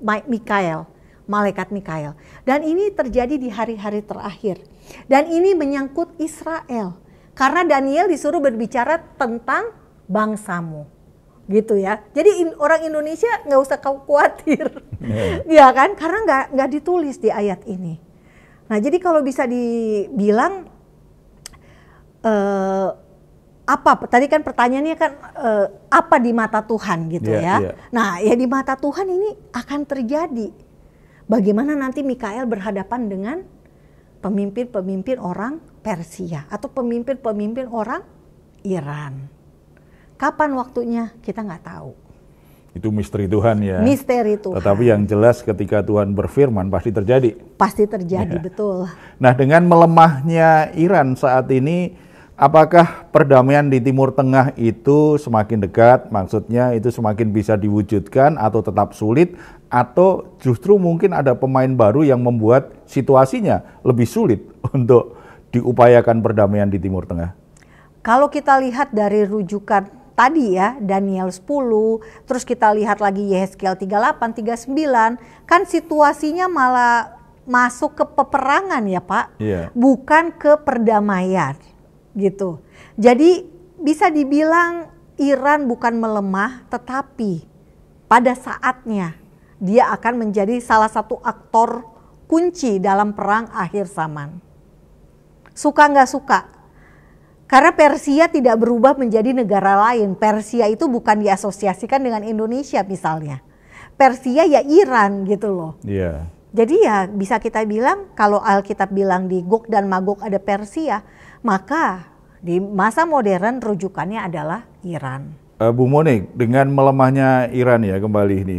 Mikael, malaikat Mikael. Dan ini terjadi di hari-hari terakhir. Dan ini menyangkut Israel. Karena Daniel disuruh berbicara tentang bangsamu. Gitu ya. Jadi orang Indonesia nggak usah khawatir. Ya kan? Karena nggak ditulis di ayat ini. Nah, jadi kalau bisa dibilang apa? Tadi kan pertanyaannya kan apa di mata Tuhan gitu ya. Nah, ya di mata Tuhan ini akan terjadi. Bagaimana nanti Mikael berhadapan dengan pemimpin-pemimpin orang Persia atau pemimpin-pemimpin orang Iran. Kapan waktunya kita nggak tahu. Itu misteri Tuhan ya. Misteri Tuhan. Tetapi yang jelas ketika Tuhan berfirman pasti terjadi. Pasti terjadi, betul. Nah, dengan melemahnya Iran saat ini, apakah perdamaian di Timur Tengah itu semakin dekat? Maksudnya itu semakin bisa diwujudkan atau tetap sulit? Atau justru mungkin ada pemain baru yang membuat situasinya lebih sulit untuk diupayakan perdamaian di Timur Tengah? Kalau kita lihat dari rujukan tadi ya, Daniel 10, terus kita lihat lagi Yehezkiel 38, 39, kan situasinya malah masuk ke peperangan ya Pak, bukan ke perdamaian gitu. Jadi bisa dibilang Iran bukan melemah, tetapi pada saatnya dia akan menjadi salah satu aktor kunci dalam perang akhir zaman. Suka nggak suka. Karena Persia tidak berubah menjadi negara lain. Persia itu bukan diasosiasikan dengan Indonesia misalnya. Persia ya Iran gitu loh. Jadi ya bisa kita bilang kalau Alkitab bilang di Gog dan Magog ada Persia, maka di masa modern rujukannya adalah Iran. Bu Monik, dengan melemahnya Iran ya kembali ini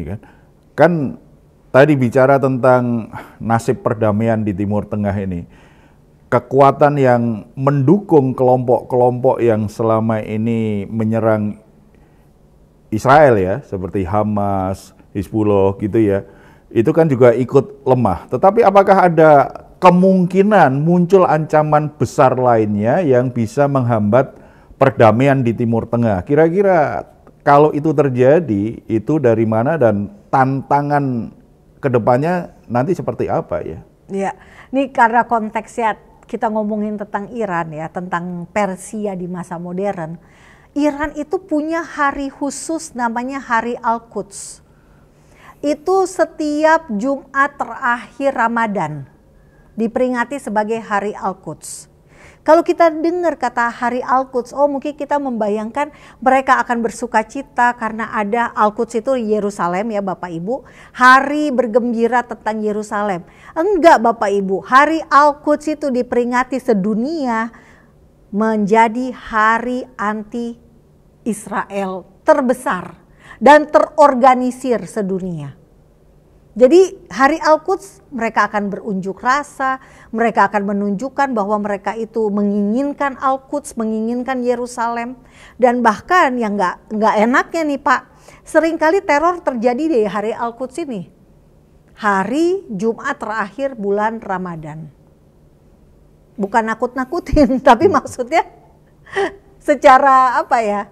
kan tadi bicara tentang nasib perdamaian di Timur Tengah ini. Kekuatan yang mendukung kelompok-kelompok yang selama ini menyerang Israel ya, seperti Hamas, Hizbullah gitu ya, itu kan juga ikut lemah. Tetapi apakah ada kemungkinan muncul ancaman besar lainnya yang bisa menghambat perdamaian di Timur Tengah? Kira-kira kalau itu terjadi, itu dari mana dan tantangan kedepannya nanti seperti apa ya? Ya, ini karena konteksnya kita ngomongin tentang Iran ya, tentang Persia di masa modern. Iran itu punya hari khusus namanya Hari Al-Quds. Itu setiap Jumat terakhir Ramadan diperingati sebagai Hari Al-Quds. Kalau kita dengar kata Hari Al-Quds, oh mungkin kita membayangkan mereka akan bersuka cita karena ada Al-Quds itu Yerusalem ya Bapak Ibu. Hari bergembira tentang Yerusalem. Enggak Bapak Ibu, Hari Al-Quds itu diperingati sedunia menjadi hari anti Israel terbesar dan terorganisir sedunia. Jadi hari Al-Quds mereka akan berunjuk rasa, mereka akan menunjukkan bahwa mereka itu menginginkan Al-Quds, menginginkan Yerusalem. Dan bahkan yang nggak enaknya nih Pak, seringkali teror terjadi di hari Al-Quds ini. Hari Jumat terakhir bulan Ramadan. Bukan nakut-nakutin, tapi maksudnya secara apa ya,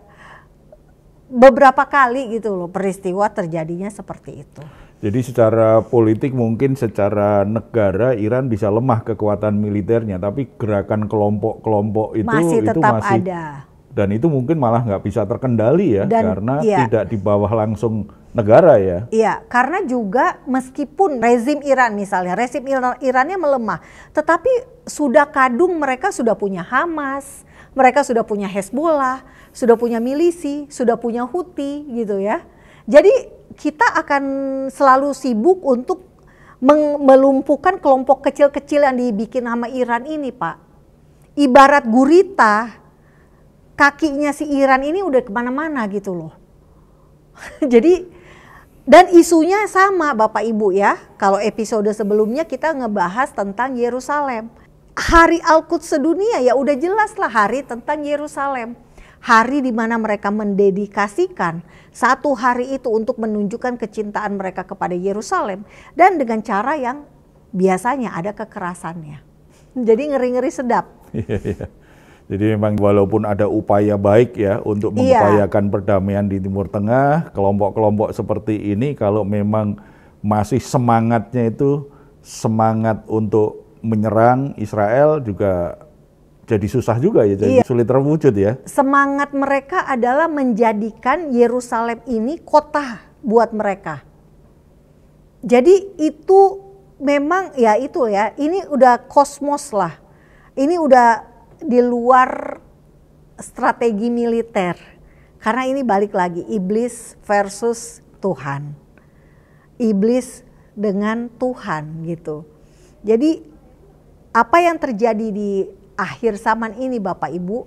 beberapa kali gitu loh peristiwa terjadinya seperti itu. Jadi secara politik mungkin secara negara Iran bisa lemah kekuatan militernya, tapi gerakan kelompok-kelompok itu masih tetap masih ada. Dan itu mungkin malah nggak bisa terkendali ya, karena tidak di bawah langsung negara ya. Iya, karena juga meskipun rezim Iran misalnya, rezim Irannya melemah, tetapi sudah kadung mereka sudah punya Hamas, mereka sudah punya Hezbollah, sudah punya milisi, sudah punya Houthi gitu ya. Jadi kita akan selalu sibuk untuk melumpuhkan kelompok kecil-kecil yang dibikin sama Iran ini Pak. Ibarat gurita, kakinya si Iran ini udah kemana-mana gitu loh. Jadi, dan isunya sama Bapak Ibu ya. Kalau episode sebelumnya kita ngebahas tentang Yerusalem. Hari Al-Quds sedunia ya udah jelas lah hari tentang Yerusalem. Hari di mana mereka mendedikasikan satu hari itu untuk menunjukkan kecintaan mereka kepada Yerusalem. Dan dengan cara yang biasanya ada kekerasannya. Jadi ngeri-ngeri sedap. Jadi memang walaupun ada upaya baik ya untuk mengupayakan perdamaian di Timur Tengah, kelompok-kelompok seperti ini kalau memang masih semangatnya itu semangat untuk menyerang Israel juga jadi susah juga ya, jadi sulit terwujud ya. Semangat mereka adalah menjadikan Yerusalem ini kota buat mereka. Jadi itu memang ya itu ya, ini udah kosmos lah. Ini udah di luar strategi militer. Karena ini balik lagi, iblis versus Tuhan. Iblis dengan Tuhan gitu. Jadi apa yang terjadi di akhir zaman ini Bapak Ibu,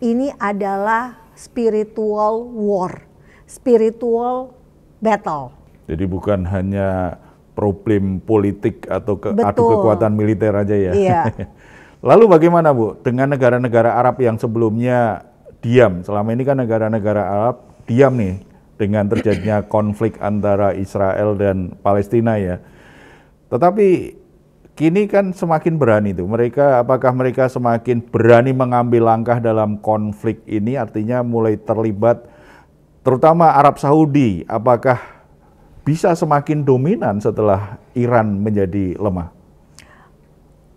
ini adalah spiritual war, spiritual battle. Jadi bukan hanya problem politik atau adu Betul. kekuatan militer aja ya. Iya. Lalu bagaimana Bu dengan negara-negara Arab yang sebelumnya diam? Selama ini kan negara-negara Arab diam nih dengan terjadinya konflik antara Israel dan Palestina ya. Tetapi kini kan semakin berani tuh. Apakah mereka semakin berani mengambil langkah dalam konflik ini? Artinya mulai terlibat, terutama Arab Saudi. Apakah bisa semakin dominan setelah Iran menjadi lemah?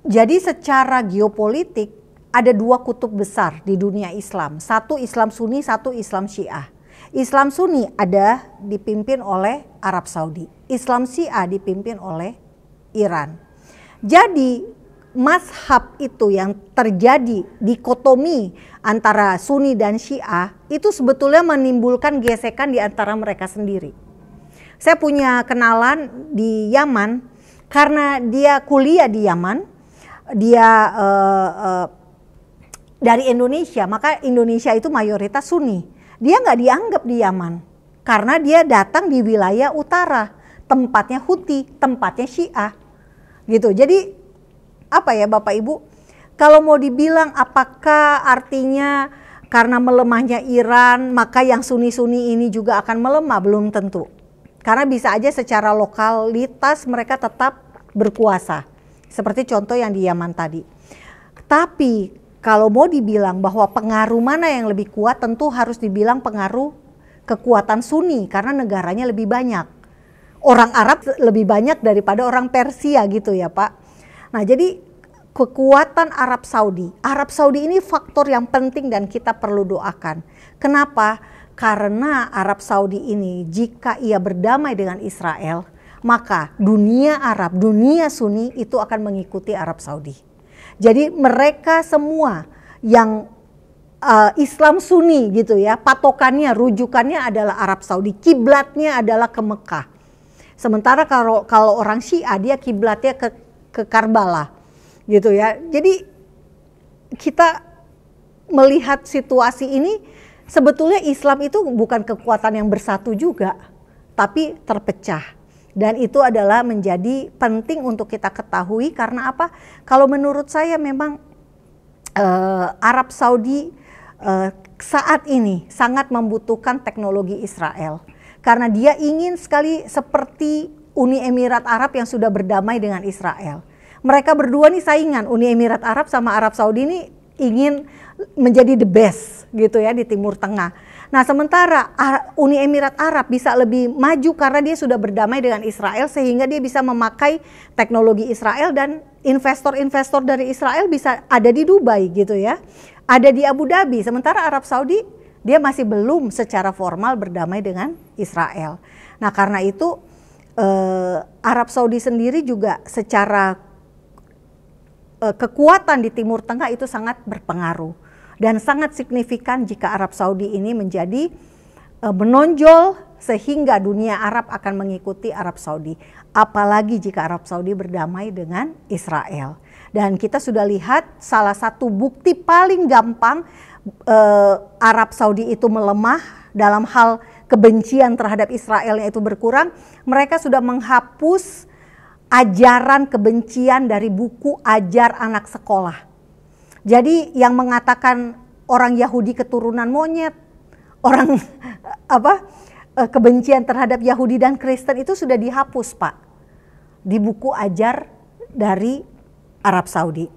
Jadi secara geopolitik ada dua kutub besar di dunia Islam. Satu Islam Sunni, satu Islam Syiah. Islam Sunni ada dipimpin oleh Arab Saudi. Islam Syiah dipimpin oleh Iran. Jadi mazhab itu yang terjadi dikotomi antara Sunni dan Syiah itu sebetulnya menimbulkan gesekan di antara mereka sendiri. Saya punya kenalan di Yaman karena dia kuliah di Yaman, dia dari Indonesia, maka Indonesia itu mayoritas Sunni. Dia nggak dianggap di Yaman karena dia datang di wilayah utara, tempatnya Houthi, tempatnya Syiah. Gitu. Jadi apa ya Bapak Ibu, kalau mau dibilang apakah artinya karena melemahnya Iran maka yang Sunni-Sunni ini juga akan melemah, belum tentu. Karena bisa aja secara lokalitas mereka tetap berkuasa. Seperti contoh yang di Yaman tadi. Tapi kalau mau dibilang bahwa pengaruh mana yang lebih kuat, tentu harus dibilang pengaruh kekuatan Sunni karena negaranya lebih banyak. Orang Arab lebih banyak daripada orang Persia gitu ya Pak. Nah jadi kekuatan Arab Saudi ini faktor yang penting dan kita perlu doakan. Kenapa? Karena Arab Saudi ini jika ia berdamai dengan Israel, maka dunia Arab, dunia Sunni itu akan mengikuti Arab Saudi. Jadi mereka semua yang Islam Sunni gitu ya, patokannya, rujukannya adalah Arab Saudi, kiblatnya adalah ke Mekah. Sementara kalau orang Syiah dia kiblatnya ke Karbala gitu ya. Jadi kita melihat situasi ini sebetulnya Islam itu bukan kekuatan yang bersatu juga, tapi terpecah. Dan itu adalah menjadi penting untuk kita ketahui karena apa? Kalau menurut saya memang Arab Saudi saat ini sangat membutuhkan teknologi Israel. Karena dia ingin sekali seperti Uni Emirat Arab yang sudah berdamai dengan Israel. Mereka berdua nih saingan, Uni Emirat Arab sama Arab Saudi ini ingin menjadi the best gitu ya di Timur Tengah. Nah sementara Uni Emirat Arab bisa lebih maju karena dia sudah berdamai dengan Israel sehingga dia bisa memakai teknologi Israel dan investor-investor dari Israel bisa ada di Dubai gitu ya. Ada di Abu Dhabi, sementara Arab Saudi dia masih belum secara formal berdamai dengan Israel. Nah karena itu Arab Saudi sendiri juga secara kekuatan di Timur Tengah itu sangat berpengaruh. Dan sangat signifikan jika Arab Saudi ini menjadi menonjol sehingga dunia Arab akan mengikuti Arab Saudi. Apalagi jika Arab Saudi berdamai dengan Israel. Dan kita sudah lihat salah satu bukti paling gampang Arab Saudi itu melemah dalam hal kebencian terhadap Israel yang itu berkurang. Mereka sudah menghapus ajaran kebencian dari buku ajar anak sekolah. Jadi yang mengatakan orang Yahudi keturunan monyet, orang kebencian terhadap Yahudi dan Kristen itu sudah dihapus Pak di buku ajar dari Arab Saudi.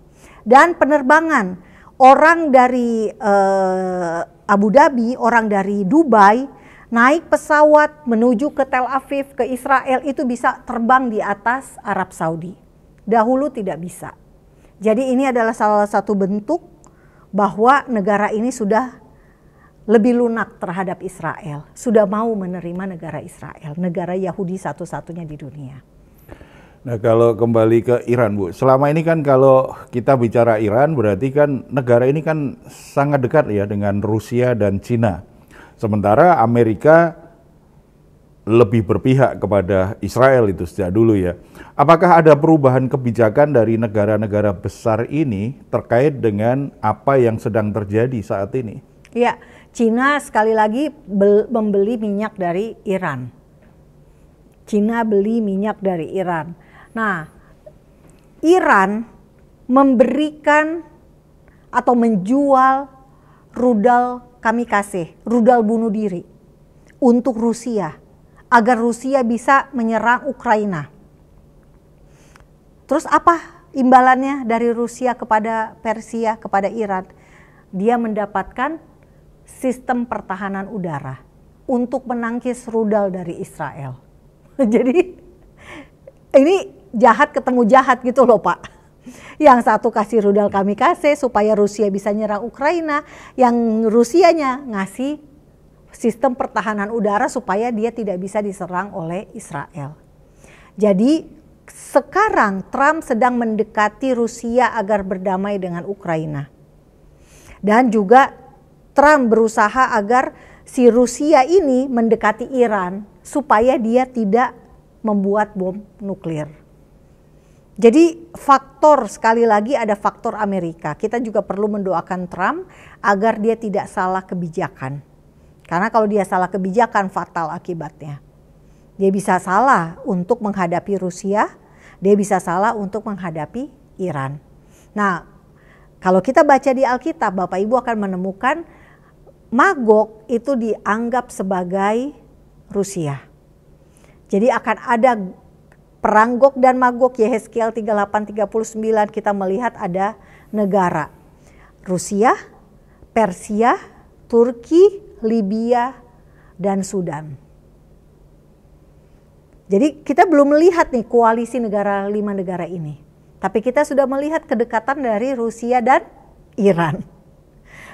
Dan penerbangan orang dari Abu Dhabi, orang dari Dubai naik pesawat menuju ke Tel Aviv, ke Israel itu bisa terbang di atas Arab Saudi. Dahulu tidak bisa. Jadi ini adalah salah satu bentuk bahwa negara ini sudah lebih lunak terhadap Israel. Sudah mau menerima negara Israel, negara Yahudi satu-satunya di dunia. Nah, kalau kembali ke Iran, Bu, selama ini kan kalau kita bicara Iran berarti kan negara ini kan sangat dekat ya dengan Rusia dan Cina. Sementara Amerika lebih berpihak kepada Israel itu sejak dulu ya. Apakah ada perubahan kebijakan dari negara-negara besar ini terkait dengan apa yang sedang terjadi saat ini? Ya, Cina sekali lagi membeli minyak dari Iran. Cina beli minyak dari Iran. Nah, Iran memberikan atau menjual rudal kamikaze, rudal bunuh diri untuk Rusia, agar Rusia bisa menyerang Ukraina. Terus apa imbalannya dari Rusia kepada Persia, kepada Iran? Dia mendapatkan sistem pertahanan udara untuk menangkis rudal dari Israel. Jadi ini jahat ketemu jahat gitu loh Pak. Yang satu kasih rudal kamikaze supaya Rusia bisa nyerang Ukraina, yang Rusianya ngasih sistem pertahanan udara supaya dia tidak bisa diserang oleh Israel. Jadi sekarang Trump sedang mendekati Rusia agar berdamai dengan Ukraina. Dan juga Trump berusaha agar si Rusia ini mendekati Iran supaya dia tidak membuat bom nuklir. Jadi faktor, sekali lagi ada faktor Amerika. Kita juga perlu mendoakan Trump agar dia tidak salah kebijakan. Karena kalau dia salah kebijakan fatal akibatnya. Dia bisa salah untuk menghadapi Rusia, dia bisa salah untuk menghadapi Iran. Nah, kalau kita baca di Alkitab, Bapak Ibu akan menemukan Magog itu dianggap sebagai Rusia. Jadi akan ada perang Gog dan Magog. Yehezkiel 38:39 kita melihat ada negara Rusia, Persia, Turki, Libya, dan Sudan. Jadi kita belum melihat nih koalisi negara 5 negara ini. Tapi kita sudah melihat kedekatan dari Rusia dan Iran.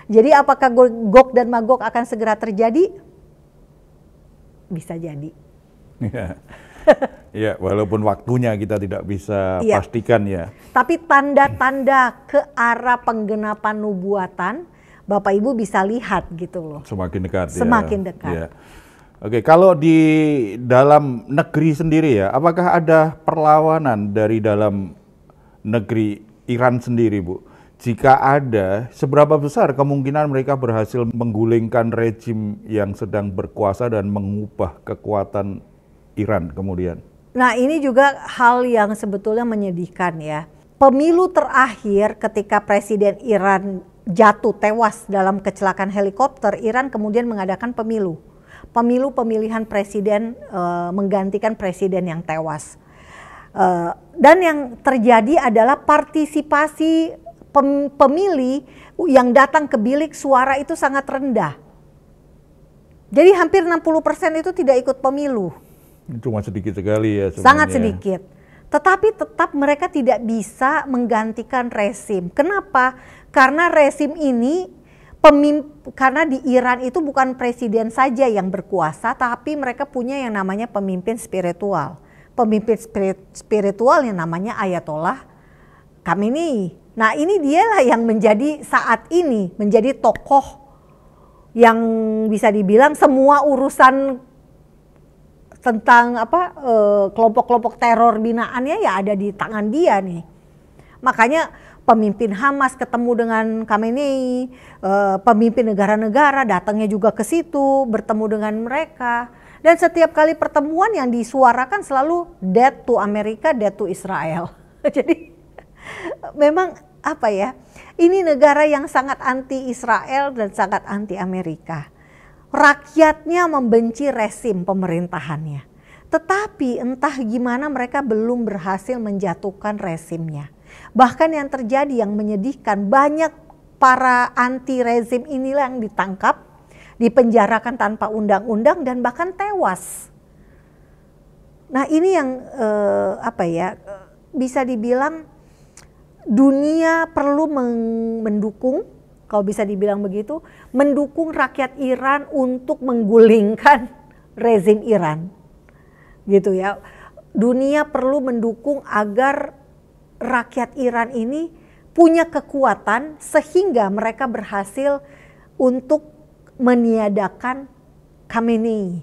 Jadi apakah Gog dan Magog akan segera terjadi? Bisa jadi. Ya, walaupun waktunya kita tidak bisa pastikan ya. Tapi tanda-tanda ke arah penggenapan nubuatan, Bapak Ibu bisa lihat gitu loh. Semakin dekat. Semakin dekat. Ya. Oke, kalau di dalam negeri sendiri ya, apakah ada perlawanan dari dalam negeri Iran sendiri, Bu? Jika ada, seberapa besar kemungkinan mereka berhasil menggulingkan rejim yang sedang berkuasa dan mengubah kekuatan Iran kemudian? Nah, ini juga hal yang sebetulnya menyedihkan ya. Pemilu terakhir ketika Presiden Iran jatuh tewas dalam kecelakaan helikopter, Iran kemudian mengadakan pemilu. Pemilu pemilihan presiden menggantikan presiden yang tewas. Dan yang terjadi adalah partisipasi pemilih yang datang ke bilik suara itu sangat rendah. Jadi hampir 60% itu tidak ikut pemilu. Cuma sedikit sekali ya sebenarnya. Sangat sedikit. Tetapi tetap mereka tidak bisa menggantikan rezim. Kenapa? Karena rezim ini, karena di Iran itu bukan presiden saja yang berkuasa, tapi mereka punya yang namanya pemimpin spiritual. Pemimpin spiritual yang namanya Ayatollah Khamenei. Nah, ini dialah yang menjadi saat ini menjadi tokoh yang bisa dibilang semua urusan tentang kelompok-kelompok teror binaannya ya ada di tangan dia nih. Makanya pemimpin Hamas ketemu dengan Khamenei, pemimpin negara-negara datangnya juga ke situ bertemu dengan mereka. Dan setiap kali pertemuan yang disuarakan selalu death to Amerika, death to Israel. Jadi memang ini negara yang sangat anti Israel dan sangat anti Amerika. Rakyatnya membenci rezim pemerintahannya. Tetapi entah gimana mereka belum berhasil menjatuhkan rezimnya. Bahkan yang terjadi yang menyedihkan, banyak para anti rezim inilah yang ditangkap, dipenjarakan tanpa undang-undang dan bahkan tewas. Nah, ini yang bisa dibilang dunia perlu mendukung, kalau bisa dibilang begitu, mendukung rakyat Iran untuk menggulingkan rezim Iran. Gitu ya. dunia perlu mendukung agar rakyat Iran ini punya kekuatan sehingga mereka berhasil untuk meniadakan Khamenei.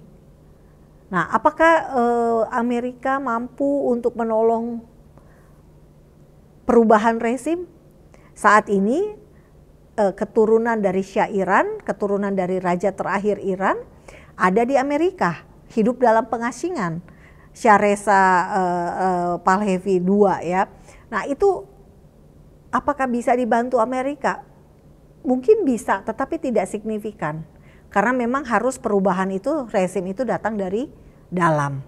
Nah, apakah Amerika mampu untuk menolong perubahan rezim? Saat ini keturunan dari Syah Iran, keturunan dari raja terakhir Iran ada di Amerika, hidup dalam pengasingan. Shah Reza Pahlavi II ya. Nah, itu apakah bisa dibantu Amerika? Mungkin bisa, tetapi tidak signifikan. Karena memang harus perubahan itu, rezim itu datang dari dalam,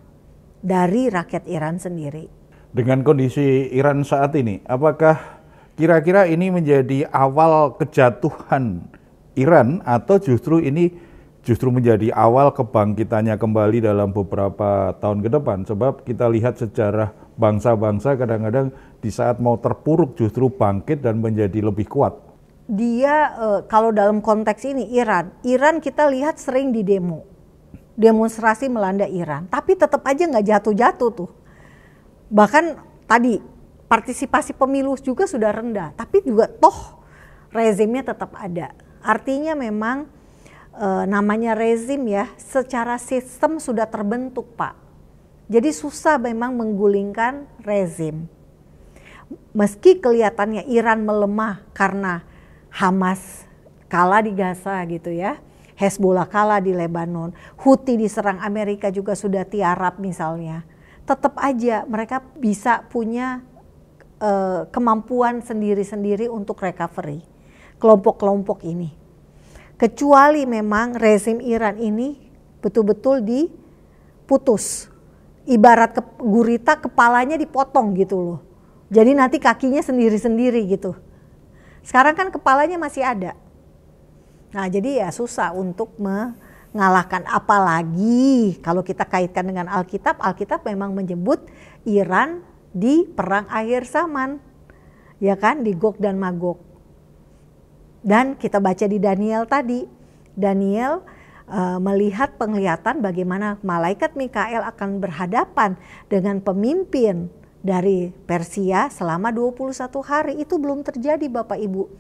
dari rakyat Iran sendiri. Dengan kondisi Iran saat ini, apakah kira-kira ini menjadi awal kejatuhan Iran atau justru ini menjadi awal kebangkitannya kembali dalam beberapa tahun ke depan? Sebab kita lihat sejarah bangsa-bangsa kadang-kadang di saat mau terpuruk justru bangkit dan menjadi lebih kuat. Dia kalau dalam konteks ini Iran kita lihat sering di demonstrasi melanda Iran, tapi tetap aja nggak jatuh-jatuh tuh. Bahkan tadi partisipasi pemilu juga sudah rendah, tapi juga toh rezimnya tetap ada. Artinya memang namanya rezim ya, secara sistem sudah terbentuk Pak. Jadi susah memang menggulingkan rezim. Meski kelihatannya Iran melemah karena Hamas kalah di Gaza gitu ya, Hezbollah kalah di Lebanon, Houthi diserang Amerika juga sudah tiarap misalnya. Tetap aja mereka bisa punya kemampuan sendiri-sendiri untuk recovery, kelompok-kelompok ini. Kecuali memang rezim Iran ini betul-betul diputus. Ibarat gurita kepalanya dipotong gitu loh. Jadi nanti kakinya sendiri-sendiri gitu. Sekarang kan kepalanya masih ada. Nah jadi ya susah untuk mengalahkan. Apalagi kalau kita kaitkan dengan Alkitab. Alkitab memang menyebut Iran di perang akhir zaman. Ya kan, di Gog dan Magog. Dan kita baca di Daniel tadi, Daniel melihat penglihatan bagaimana malaikat Mikael akan berhadapan dengan pemimpin dari Persia selama 21 hari. Itu belum terjadi Bapak Ibu.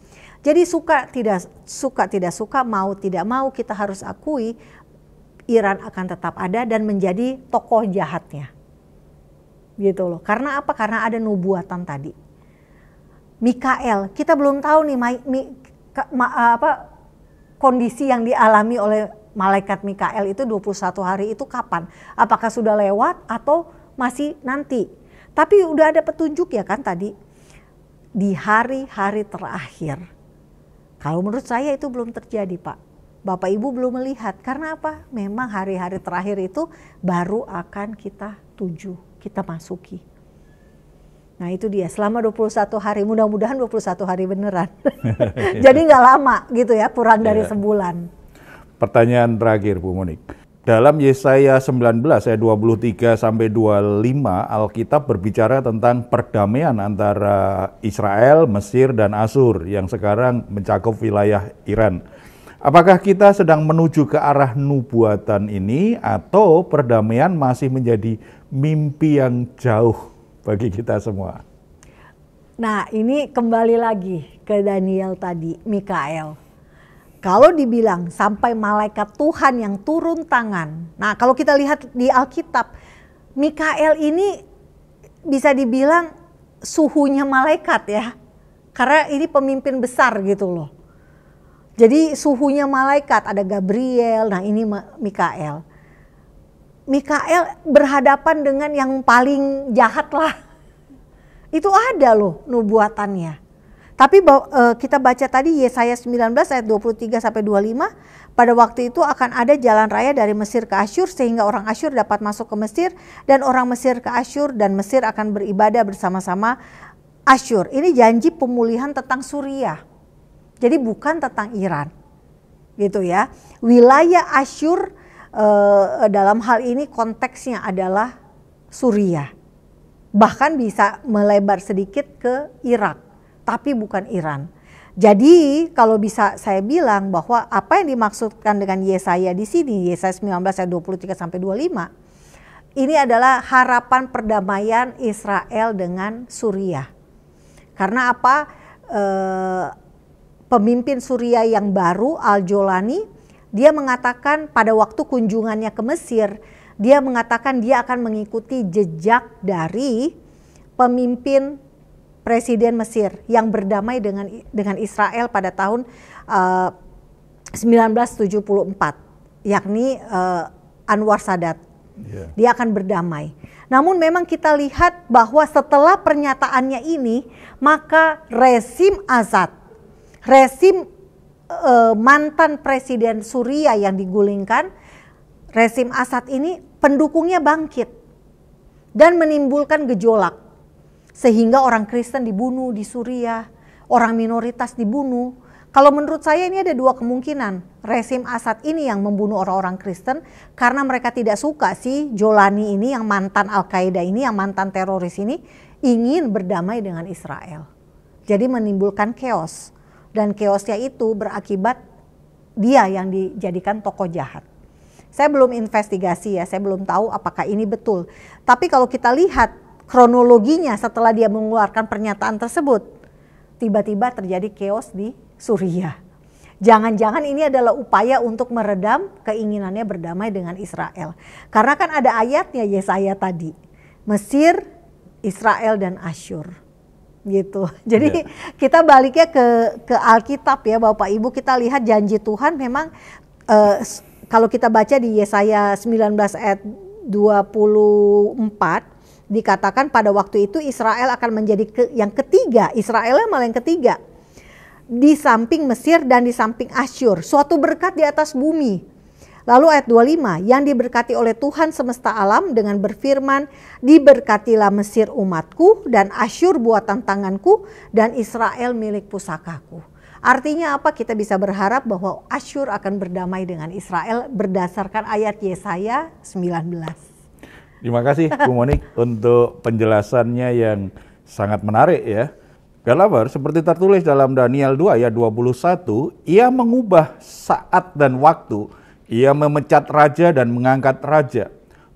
Jadi suka tidak suka, mau tidak mau kita harus akui Iran akan tetap ada dan menjadi tokoh jahatnya. Gitu loh. Karena apa? Karena ada nubuatan tadi. Mikael, kita belum tahu nih kondisi yang dialami oleh malaikat Mikael itu 21 hari itu kapan? Apakah sudah lewat atau masih nanti? Tapi udah ada petunjuk ya kan tadi. Di hari-hari terakhir. Kalau menurut saya itu belum terjadi Pak. Bapak Ibu belum melihat. Karena apa? Memang hari-hari terakhir itu baru akan kita tuju, kita masuki. Nah itu dia, selama 21 hari, mudah-mudahan 21 hari beneran. Jadi nggak lama gitu ya, kurang dari sebulan. Pertanyaan terakhir Bu Monik. Dalam Yesaya 19 ayat 23 sampai 25, Alkitab berbicara tentang perdamaian antara Israel, Mesir, dan Asyur yang sekarang mencakup wilayah Iran. Apakah kita sedang menuju ke arah nubuatan ini atau perdamaian masih menjadi mimpi yang jauh bagi kita semua? Nah ini kembali lagi ke Daniel tadi, Mikael. Kalau dibilang sampai malaikat Tuhan yang turun tangan. Nah kalau kita lihat di Alkitab, Mikael ini bisa dibilang suhunya malaikat ya. Karena ini pemimpin besar gitu loh. Jadi suhunya malaikat, ada Gabriel, nah ini Mikael. Mikael berhadapan dengan yang paling jahat lah. Itu ada loh nubuatannya. Tapi kita baca tadi Yesaya 19 ayat 23 sampai 25, pada waktu itu akan ada jalan raya dari Mesir ke Asyur sehingga orang Asyur dapat masuk ke Mesir dan orang Mesir ke Asyur dan Mesir akan beribadah bersama-sama Asyur. Ini janji pemulihan tentang Suriah. Jadi bukan tentang Iran. Gitu ya. Wilayah Asyur dalam hal ini konteksnya adalah Suriah. Bahkan bisa melebar sedikit ke Irak. Tapi bukan Iran. Jadi kalau bisa saya bilang bahwa apa yang dimaksudkan dengan Yesaya di sini, Yesaya 19 ayat 23 sampai 25, ini adalah harapan perdamaian Israel dengan Suriah. Karena apa? Pemimpin Suriah yang baru, Al-Jolani, dia mengatakan pada waktu kunjungannya ke Mesir, dia mengatakan dia akan mengikuti jejak dari pemimpin Presiden Mesir yang berdamai dengan Israel pada tahun 1974, yakni Anwar Sadat. Dia akan berdamai. Namun memang kita lihat bahwa setelah pernyataannya ini, maka rezim Assad, rezim mantan presiden Suriah yang digulingkan, rezim Assad ini pendukungnya bangkit dan menimbulkan gejolak. Sehingga orang Kristen dibunuh di Suriah, orang minoritas dibunuh. Kalau menurut saya ini ada dua kemungkinan. Rezim Assad ini yang membunuh orang-orang Kristen karena mereka tidak suka si Jolani ini yang mantan Al-Qaeda ini, yang mantan teroris ini ingin berdamai dengan Israel. Jadi menimbulkan chaos. Dan chaosnya itu berakibat dia yang dijadikan tokoh jahat. Saya belum investigasi ya, saya belum tahu apakah ini betul. Tapi kalau kita lihat kronologinya setelah dia mengeluarkan pernyataan tersebut, tiba-tiba terjadi chaos di Suriah. Jangan-jangan ini adalah upaya untuk meredam keinginannya berdamai dengan Israel. Karena kan ada ayatnya Yesaya tadi, Mesir, Israel dan Asyur. Gitu. Jadi kita baliknya ke Alkitab ya Bapak Ibu, kita lihat janji Tuhan memang kalau kita baca di Yesaya 19 ayat 24 dikatakan pada waktu itu Israel akan menjadi yang ketiga, Israelnya malah yang ketiga. Di samping Mesir dan di samping Asyur, suatu berkat di atas bumi. Lalu ayat 25, yang diberkati oleh Tuhan semesta alam dengan berfirman, diberkatilah Mesir umatku dan Asyur buatan tanganku dan Israel milik pusakaku. Artinya apa? Kita bisa berharap bahwa Asyur akan berdamai dengan Israel berdasarkan ayat Yesaya 19. Terima kasih Bu Monik untuk penjelasannya yang sangat menarik ya. Galabar seperti tertulis dalam Daniel 2 ayat 21, ia mengubah saat dan waktu, ia memecat raja dan mengangkat raja.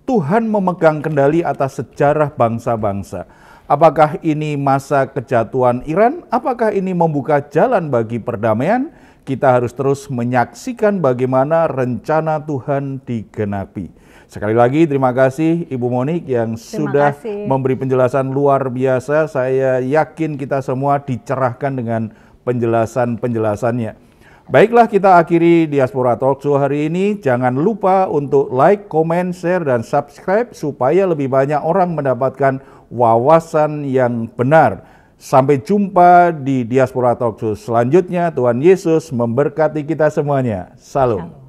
Tuhan memegang kendali atas sejarah bangsa-bangsa. Apakah ini masa kejatuhan Iran? Apakah ini membuka jalan bagi perdamaian? Kita harus terus menyaksikan bagaimana rencana Tuhan digenapi. Sekali lagi terima kasih Ibu Monik yang sudah memberi penjelasan luar biasa. Saya yakin kita semua dicerahkan dengan penjelasan-penjelasannya. Baiklah, kita akhiri Diaspora Talk Show hari ini. Jangan lupa untuk like, comment, share, dan subscribe supaya lebih banyak orang mendapatkan wawasan yang benar. Sampai jumpa di Diaspora Talk Show selanjutnya. Tuhan Yesus memberkati kita semuanya. Salam.